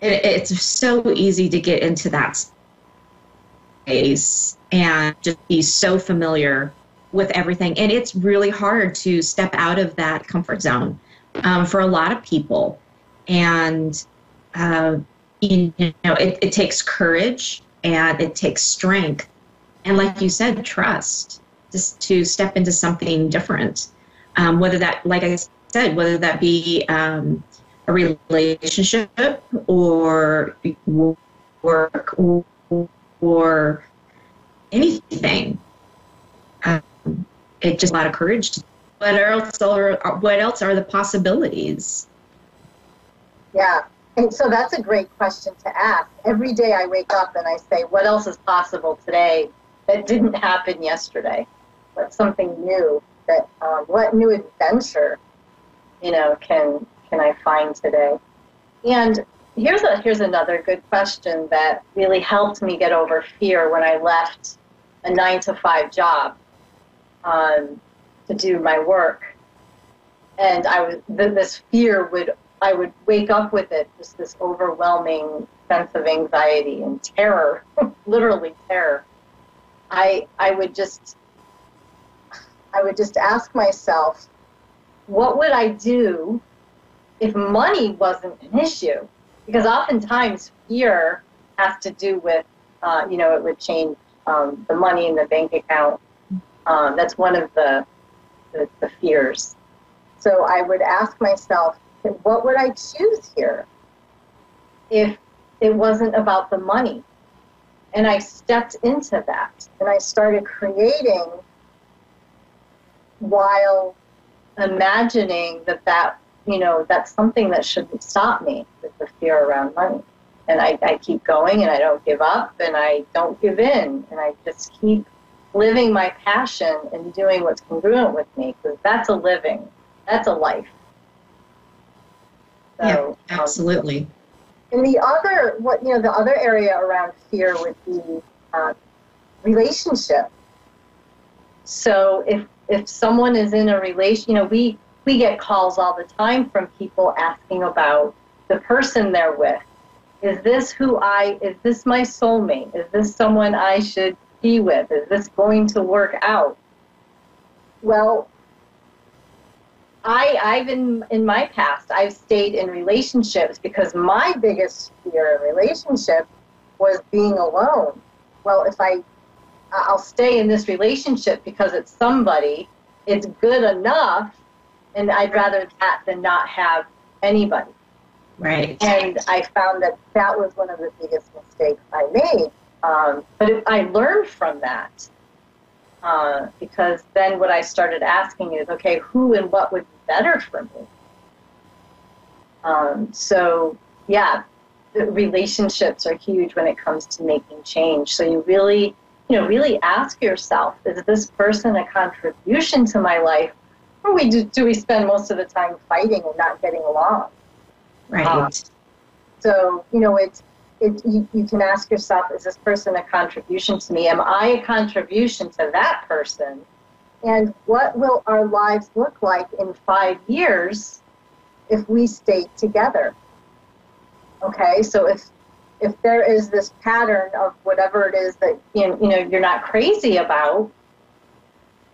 It's so easy to get into that space and just be so familiar with everything. And it's really hard to step out of that comfort zone for a lot of people. And, you know, it takes courage and it takes strength. And like you said, trust, just to step into something different. Whether that, like I said, whether that be a relationship or work or anything. It just a lot of courage. What else are the possibilities? Yeah. And so that's a great question to ask. Every day I wake up and I say, what else is possible today that didn't happen yesterday? What's something new? What new adventure, you know, can I find today? And here's another good question that really helped me get over fear when I left a 9-to-5 job to do my work. And this fear I would wake up with it, just this overwhelming sense of anxiety and terror, literally terror. I would just ask myself, what would I do if money wasn't an issue? Because oftentimes fear has to do with, you know, it would change the money in the bank account. That's one of the fears. So I would ask myself, what would I choose here if it wasn't about the money? And I stepped into that, and I started creating while imagining that you know, that's something that shouldn't stop me, with the fear around money. And I keep going, and I don't give up, and I don't give in, and I just keep living my passion and doing what's congruent with me, because that's a living, that's a life. So, yeah, absolutely. And the other area around fear would be relationship. So if someone is in a relation, you know, we get calls all the time from people asking about the person they're with. Is this my soulmate? Is this someone I should be with? Is this going to work out? Well, I've in my past, I've stayed in relationships because my biggest fear in relationship was being alone. Well, if I'll stay in this relationship because it's somebody, it's good enough, and I'd rather that than not have anybody. Right. And I found that was one of the biggest mistakes I made. But I learned from that. Because then what I started asking is, okay, who and what would be better for me? So, yeah, the relationships are huge when it comes to making change. So you really ask yourself, is this person a contribution to my life, Or do we spend most of the time fighting and not getting along? Right. So, you know, you can ask yourself, is this person a contribution to me? Am I a contribution to that person? And what will our lives look like in 5 years if we stay together? Okay, so if there is this pattern of whatever it is that you know you're not crazy about,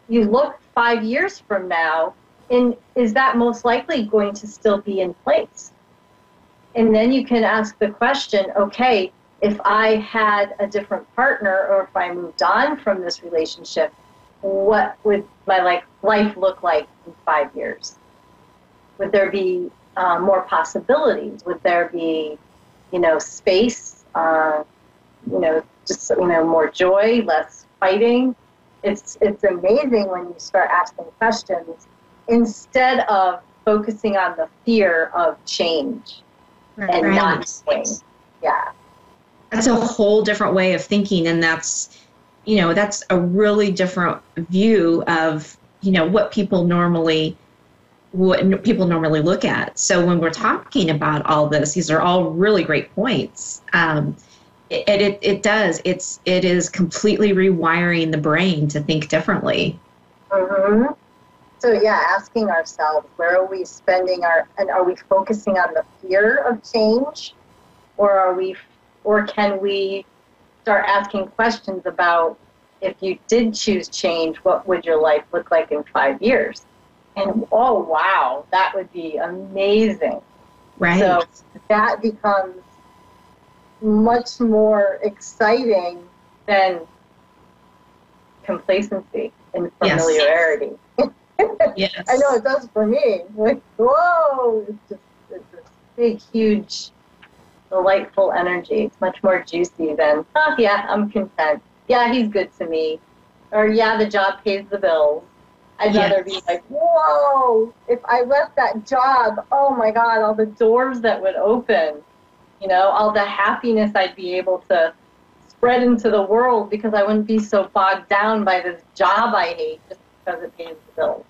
you look 5 years from now, and is that most likely going to still be in place? And then you can ask the question, okay, if I had a different partner or if I moved on from this relationship, what would my life look like in 5 years? Would there be more possibilities? Would there be, you know, space, you know, just, you know, more joy, less fighting? It's amazing when you start asking questions instead of focusing on the fear of change and not doing. Yeah. That's a whole different way of thinking, and that's, you know, that's a really different view of, you know, what people normally look at. So when we're talking about all this, these are all really great points. It is completely rewiring the brain to think differently. Mm-hmm. So yeah, asking ourselves, where are we spending and are we focusing on the fear of change, or can we start asking questions about, if you did choose change, what would your life look like in 5 years? And oh wow, that would be amazing. Right. So that becomes much more exciting than complacency and familiarity. Yes. I know it does for me. Like, whoa, it's this big, huge, delightful energy. It's much more juicy than, oh yeah, I'm content. Yeah, he's good to me. Or yeah, the job pays the bills. I'd rather be like, whoa, if I left that job, oh my God, all the doors that would open, you know, all the happiness I'd be able to spread into the world because I wouldn't be so bogged down by this job I hate just because it pays the bills.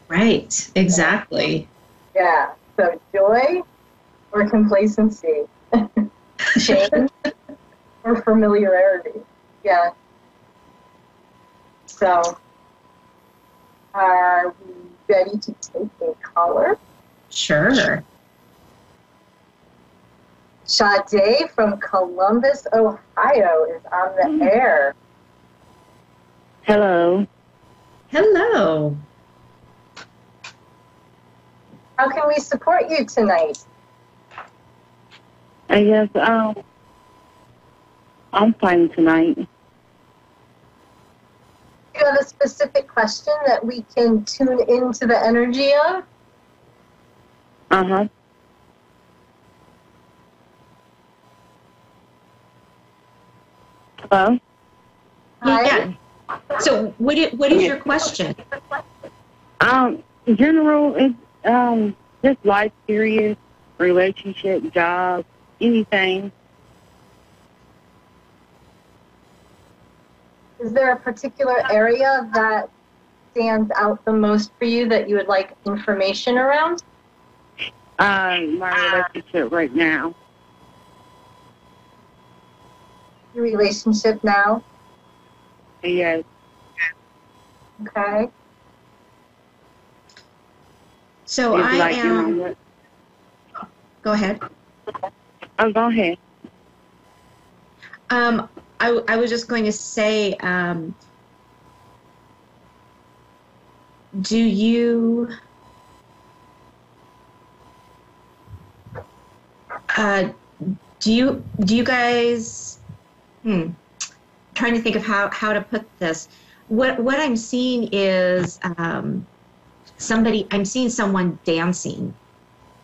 Right, exactly. Yeah, so joy or complacency, change or familiarity. Yeah. So, are we ready to take a caller? Sure. Sade from Columbus, Ohio is on the air. Hello. Hello. How can we support you tonight? I guess I'm fine tonight. Do you have a specific question that we can tune into the energy of? Uh-huh. Hello? Yeah. So what is your question? General, it's just life period, relationship, job, anything. Is there a particular area that stands out the most for you that you would like information around? My relationship right now. Your relationship now? Yes. Okay. So It's I like, am. Go ahead. Oh, go ahead. I was just going to say, do you guys? Trying to think of how to put this. What I'm seeing is I'm seeing someone dancing.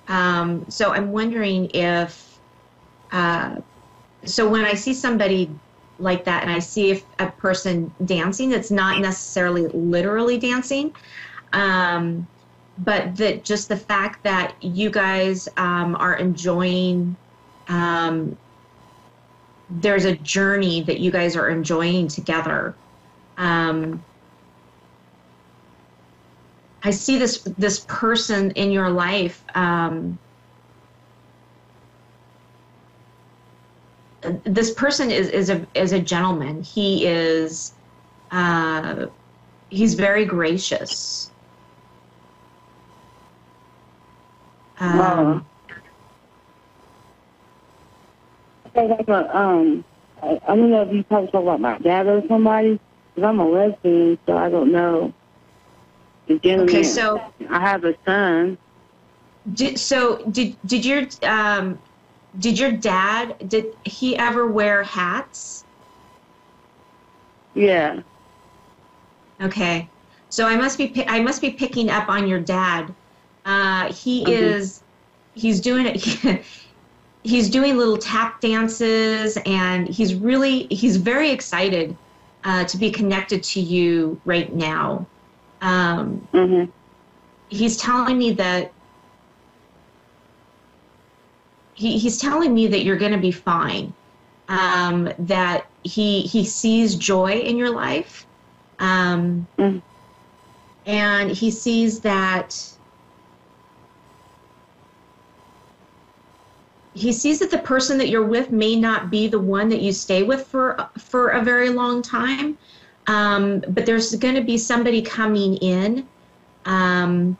So I'm wondering if, so when I see somebody like that and I see if a person dancing, it's not necessarily literally dancing, but that just the fact that you guys are enjoying, there's a journey that you guys are enjoying together. I see this person in your life. This person is a gentleman. He is he's very gracious. I don't know if you probably talk about my dad or somebody, because I'm a lesbian, so I don't know. Okay, so I have a son. Did your dad, did he ever wear hats? Yeah. Okay, so I must be picking up on your dad. He's doing it. He's doing little tap dances, and he's very excited to be connected to you right now. He's telling me that he's telling me that you're going to be fine. That he sees joy in your life, and he sees that. He sees that the person that you're with may not be the one that you stay with for a very long time, but there's going to be somebody coming in that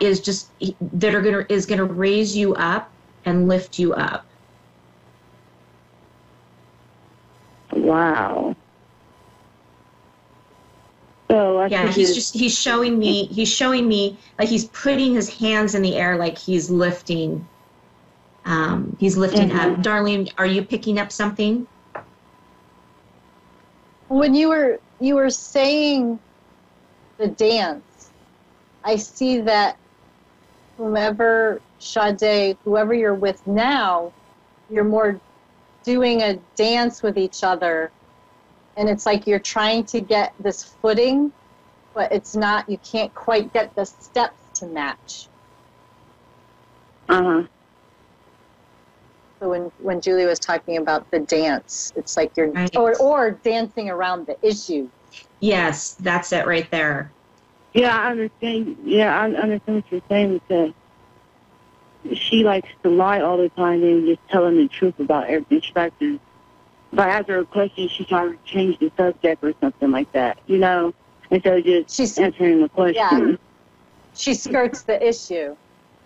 is going to raise you up and lift you up. Wow. So he's showing me like he's putting his hands in the air like he's lifting. He's lifting up. Darlene, are you picking up something? When you were saying the dance, I see that whoever you're with now, you're more doing a dance with each other, and it's like you're trying to get this footing, but it's not, you can't quite get the steps to match. So when Julie was talking about the dance, it's like you're right. or dancing around the issue. Yes, that's it right there. Yeah, I understand. Yeah, I understand what you're saying, because she likes to lie all the time and just telling the truth about everything. She likes to, if I ask her a question, she tries to change the subject or something like that, you know, instead of just answering the question. Yeah, she skirts the issue.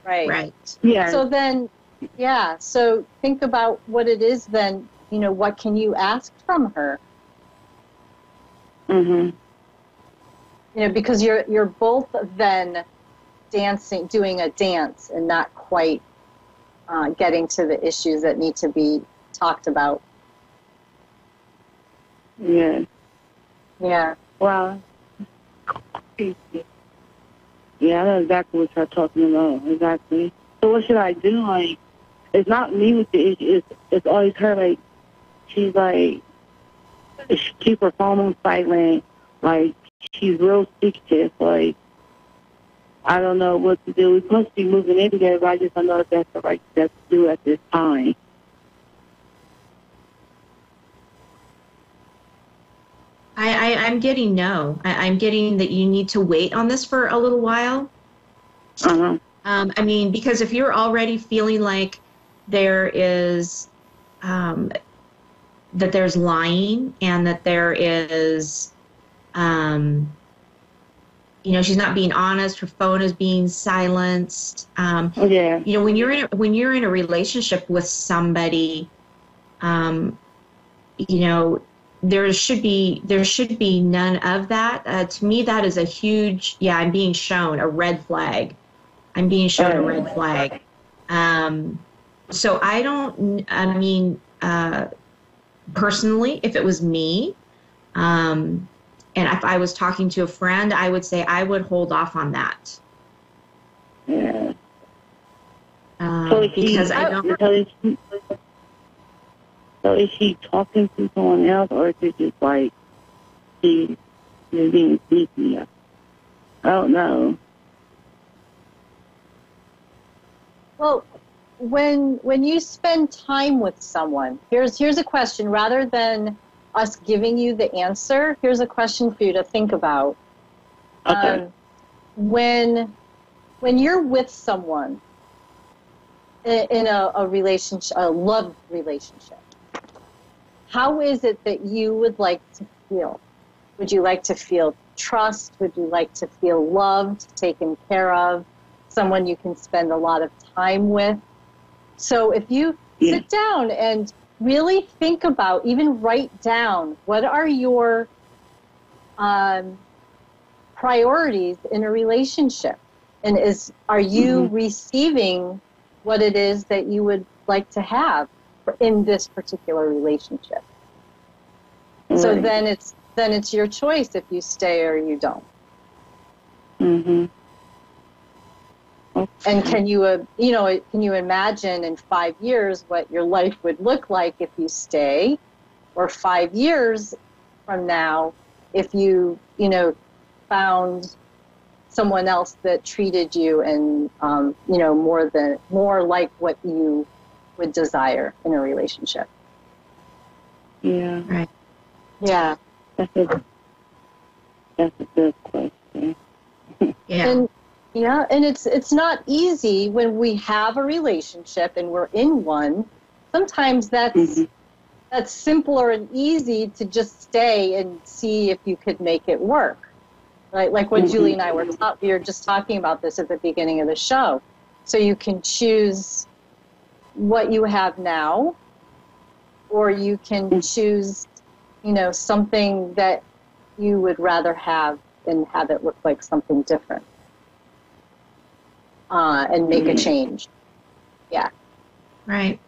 Right. Right. Yeah. So then, yeah, so think about what it is then, you know, what can you ask from her? You know, because you're both then dancing, doing a dance and not quite getting to the issues that need to be talked about. Yeah. Yeah. Well, yeah, I know exactly what you're talking about. Exactly. So what should I do? Like, it's not me with the issue. It's always her. Like, she's like, she keep her phone on silent. Like, she's real secretive. Like, I don't know what to do. We're supposed to be moving in together, but I just don't know if that's the right step to do at this time. I'm getting no. I'm getting that you need to wait on this for a little while. I mean, because if you're already feeling like there is, that there's lying and that there is, you know, she's not being honest, her phone is being silenced. You know, when you're in a relationship with somebody, you know, there should be none of that. To me, that is a huge, I'm being shown a red flag. I'm being shown a red flag. So I mean, personally, if it was me, and if I was talking to a friend, I would say I would hold off on that. Yeah. Because I don't. So is she talking to someone else, or is it just like she's being sneaky? I don't know. Well, when you spend time with someone, here's a question. Rather than us giving you the answer, here's a question for you to think about. Okay. when you're with someone in a relationship, a love relationship, how is it that you would like to feel? Would you like to feel trust? Would you like to feel loved, taken care of, someone you can spend a lot of time with? So if you sit down and really think about, even write down, what are your priorities in a relationship? And are you receiving what it is that you would like to have in this particular relationship? So then it's your choice if you stay or you don't. Okay. And can you imagine in 5 years what your life would look like if you stay, or 5 years from now if you found someone else that treated you and more like what you would desire in a relationship? Yeah. Right. Yeah. That's a good question. Yeah. And it's not easy when we have a relationship and we're in one. Sometimes that's simpler and easy to just stay and see if you could make it work. Right? Like what Julie and I we were just talking about this at the beginning of the show. So you can choose what you have now, or you can choose, something that you would rather have and have it look like something different. And make a change. Yeah. Right.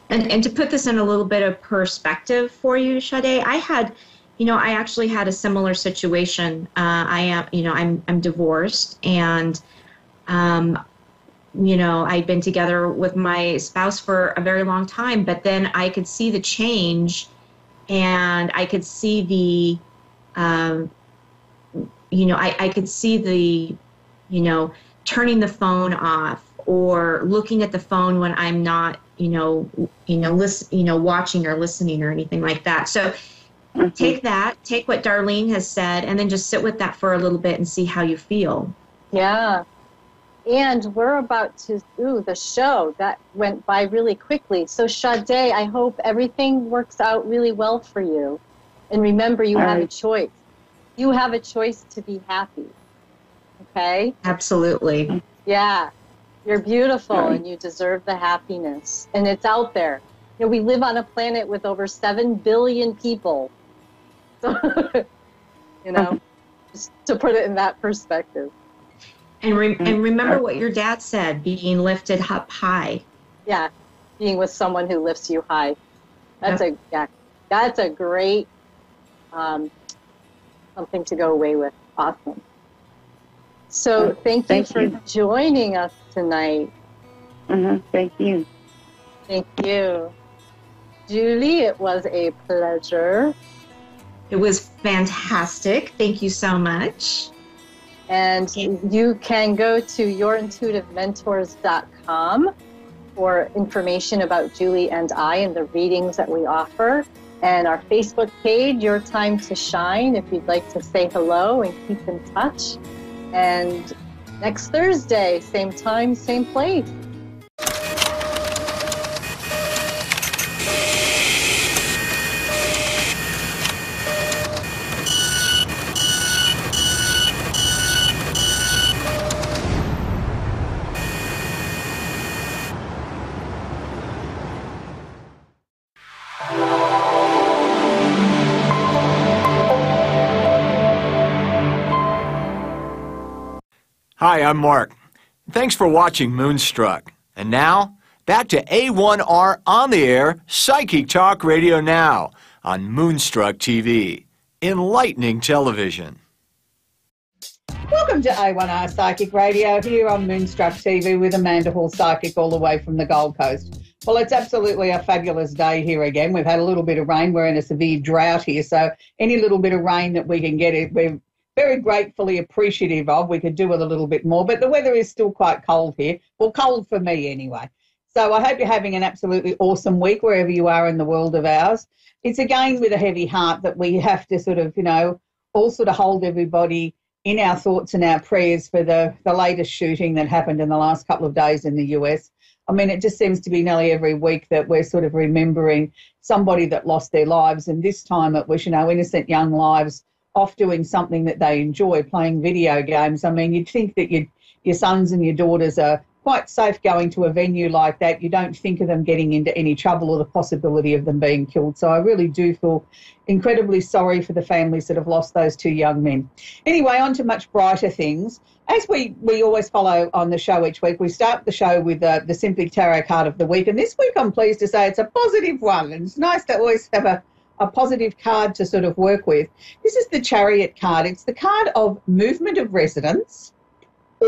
And to put this in a little bit of perspective for you, Sade, I actually had a similar situation. I'm divorced, and I'd been together with my spouse for a very long time, but then I could see the change, and I could see I could see the, turning the phone take or looking at the phone when I'm not, watching or listening or anything like that. So take what Darlene has said, and then just sit with that for a little bit and see how you feel. Yeah. And we're about to the show. That went by really quickly. So Sade, I hope everything works out really well for you. And remember, you have a choice. You have a choice to be happy. Okay? Absolutely. Yeah. You're beautiful and you deserve the happiness. And it's out there. We live on a planet with over 7 billion people. So, just to put it in that perspective. And remember what your dad said, being lifted up high. Yeah. Being with someone who lifts you high. That's a great something to go away with. Awesome. So thank you for joining us tonight. Thank you. Thank you. Julie, it was a pleasure. It was fantastic. Thank you so much. And you can go to yourintuitivementors.com for information about Julie and I and the readings that we offer. And our Facebook page, Your Time to Shine, if you'd like to say hello and keep in touch. And next Thursday, same time, same place. Hi, I'm Mark. Thanks for watching Moonstruck. And now, back to A1R On the Air Psychic Talk Radio Now on Moonstruck TV. Enlightening television. Welcome to A1R Psychic Radio here on Moonstruck TV with Amanda Hall Psychic all the way from the Gold Coast. Well, it's absolutely a fabulous day here again. We've had a little bit of rain. We're in a severe drought here, so any little bit of rain that we can get, we're very gratefully appreciative of. We could do with a little bit more, but the weather is still quite cold here. Well, cold for me anyway. So I hope you're having an absolutely awesome week wherever you are in the world of ours. It's again with a heavy heart that we have to sort of, all sort of hold everybody in our thoughts and our prayers for the latest shooting that happened in the last couple of days in the US. I mean, it just seems to be nearly every week that we're sort of remembering somebody that lost their lives, and this time it was, innocent young lives off doing something that they enjoy, playing video games. I mean, you'd think that your sons and your daughters are quite safe going to a venue like that. You don't think of them getting into any trouble or the possibility of them being killed. So I really do feel incredibly sorry for the families that have lost those two young men. Anyway, on to much brighter things. As we always follow on the show each week, we start the show with the Simply Tarot card of the week. And this week I'm pleased to say it's a positive one. And it's nice to always have a positive card to sort of work with. This is the Chariot card. It's the card of movement of residence,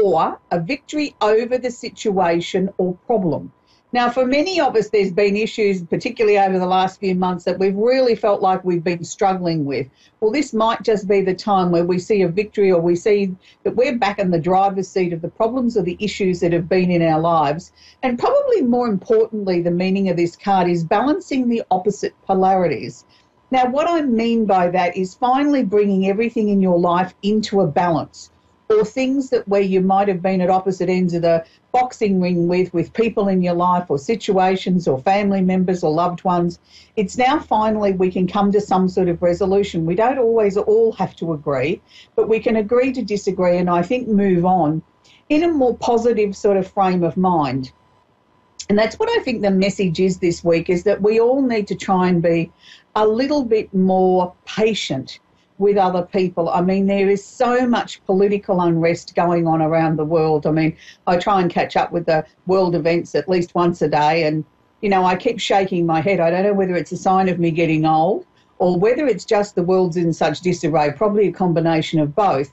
or a victory over the situation or problem. Now, for many of us, there's been issues, particularly over the last few months, that we've really felt like we've been struggling with. Well, this might just be the time where we see a victory, or we see that we're back in the driver's seat of the problems or the issues that have been in our lives. And probably more importantly, the meaning of this card is balancing the opposite polarities. Now, what I mean by that is finally bringing everything in your life into a balance, or things that where you might have been at opposite ends of the boxing ring with people in your life, or situations, or family members, or loved ones. It's now finally we can come to some sort of resolution. We don't always all have to agree, but we can agree to disagree, and I think move on in a more positive sort of frame of mind. And that's what I think the message is this week, is that we all need to try and be a little bit more patient with other people. I mean, there is so much political unrest going on around the world. I mean, I try and catch up with the world events at least once a day, and, I keep shaking my head. I don't know whether it's a sign of me getting old or whether it's just the world's in such disarray, probably a combination of both.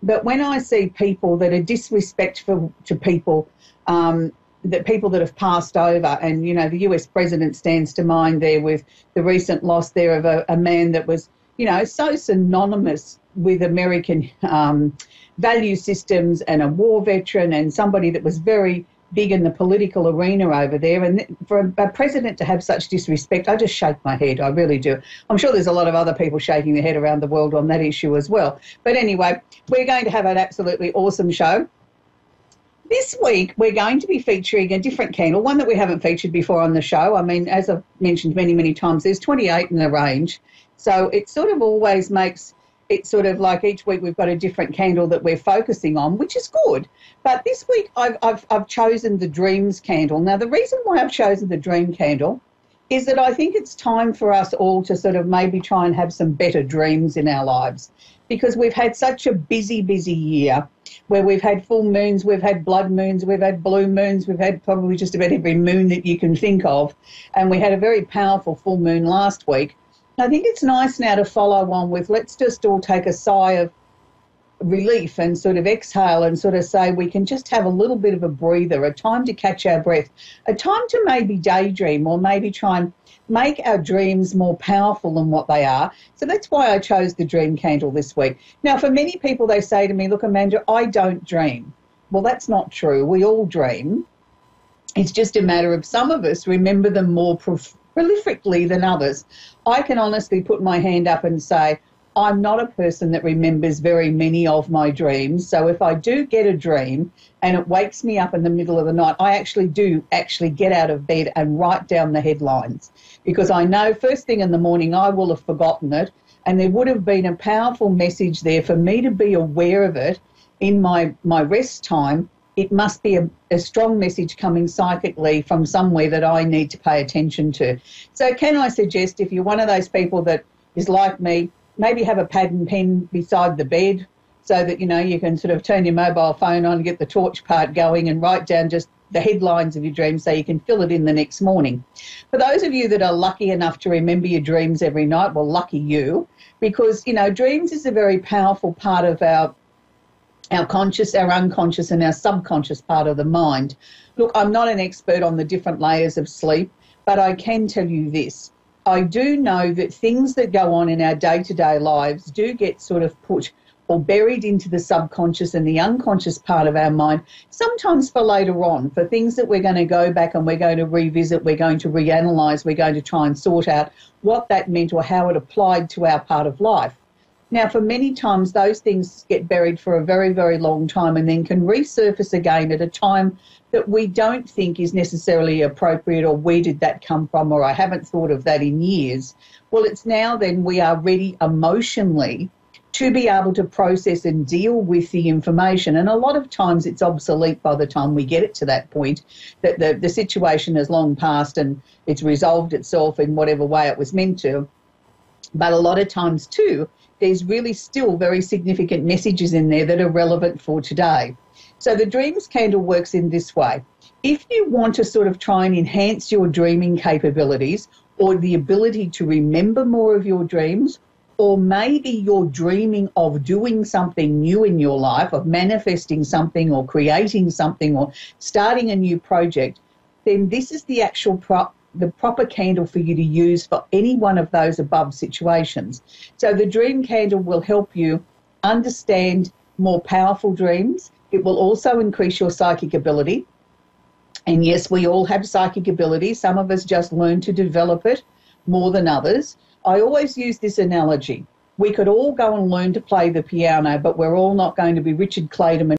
But when I see people that are disrespectful to people, that people that have passed over, and, the US president stands to mind there with the recent loss there of a man that was, so synonymous with American value systems, and a war veteran, and somebody that was very big in the political arena over there. And for a president to have such disrespect, I just shake my head. I really do. I'm sure there's a lot of other people shaking their head around the world on that issue as well. But anyway, we're going to have an absolutely awesome show. This week, we're going to be featuring a different candle, one that we haven't featured before on the show. I mean, as I've mentioned many, many times, there's 28 in the range. So it sort of always makes it sort of like each week we've got a different candle that we're focusing on, which is good. But this week I've chosen the Dreams candle. Now, the reason why I've chosen the Dream candle is that I think it's time for us all to sort of maybe try and have some better dreams in our lives, because we've had such a busy, busy year where we've had full moons, we've had blood moons, we've had blue moons, we've had probably just about every moon that you can think of. And we had a very powerful full moon last week. I think it's nice now to follow on with, let's just all take a sigh of relief and sort of exhale and sort of say we can just have a little bit of a breather, a time to catch our breath, a time to maybe daydream, or maybe try and make our dreams more powerful than what they are. So that's why I chose the Dream candle this week. Now, for many people, they say to me, look, Amanda, I don't dream. Well, that's not true. We all dream. It's just a matter of some of us remember them more prolifically than others. I can honestly put my hand up and say I'm not a person that remembers very many of my dreams. So if I do get a dream and it wakes me up in the middle of the night, I actually get out of bed and write down the headlines, because I know first thing in the morning I will have forgotten it, and there would have been a powerful message there for me to be aware of it in my rest time. It must be a strong message coming psychically from somewhere that I need to pay attention to. So can I suggest, if you're one of those people that is like me, maybe have a pad and pen beside the bed so that, you can sort of turn your mobile phone on, get the torch part going and write down just the headlines of your dreams so you can fill it in the next morning. For those of you that are lucky enough to remember your dreams every night, well, lucky you, because, dreams is a very powerful part of our conscious, our unconscious and our subconscious part of the mind. Look, I'm not an expert on the different layers of sleep, but I can tell you this. I do know that things that go on in our day-to-day lives do get sort of put or buried into the subconscious and the unconscious part of our mind, sometimes for later on, for things that we're going to go back and we're going to revisit, we're going to reanalyse, we're going to try and sort out what that meant or how it applied to our part of life. Now, for many times, those things get buried for a very, very long time and then can resurface again at a time that we don't think is necessarily appropriate, or where did that come from, or I haven't thought of that in years. Well, it's now then we are ready emotionally to be able to process and deal with the information. And a lot of times it's obsolete by the time we get it to that point, that the situation has long passed and it's resolved itself in whatever way it was meant to. But a lot of times too, there's really still very significant messages in there that are relevant for today. So the dreams candle works in this way. If you want to sort of try and enhance your dreaming capabilities, or the ability to remember more of your dreams, or maybe you're dreaming of doing something new in your life, of manifesting something or creating something or starting a new project, then this is the actual the proper candle for you to use for any one of those above situations. So the dream candle will help you understand more powerful dreams. It will also increase your psychic ability. And yes, we all have psychic ability. Some of us just learn to develop it more than others. I always use this analogy. We could all go and learn to play the piano, but we're all not going to be Richard Clayton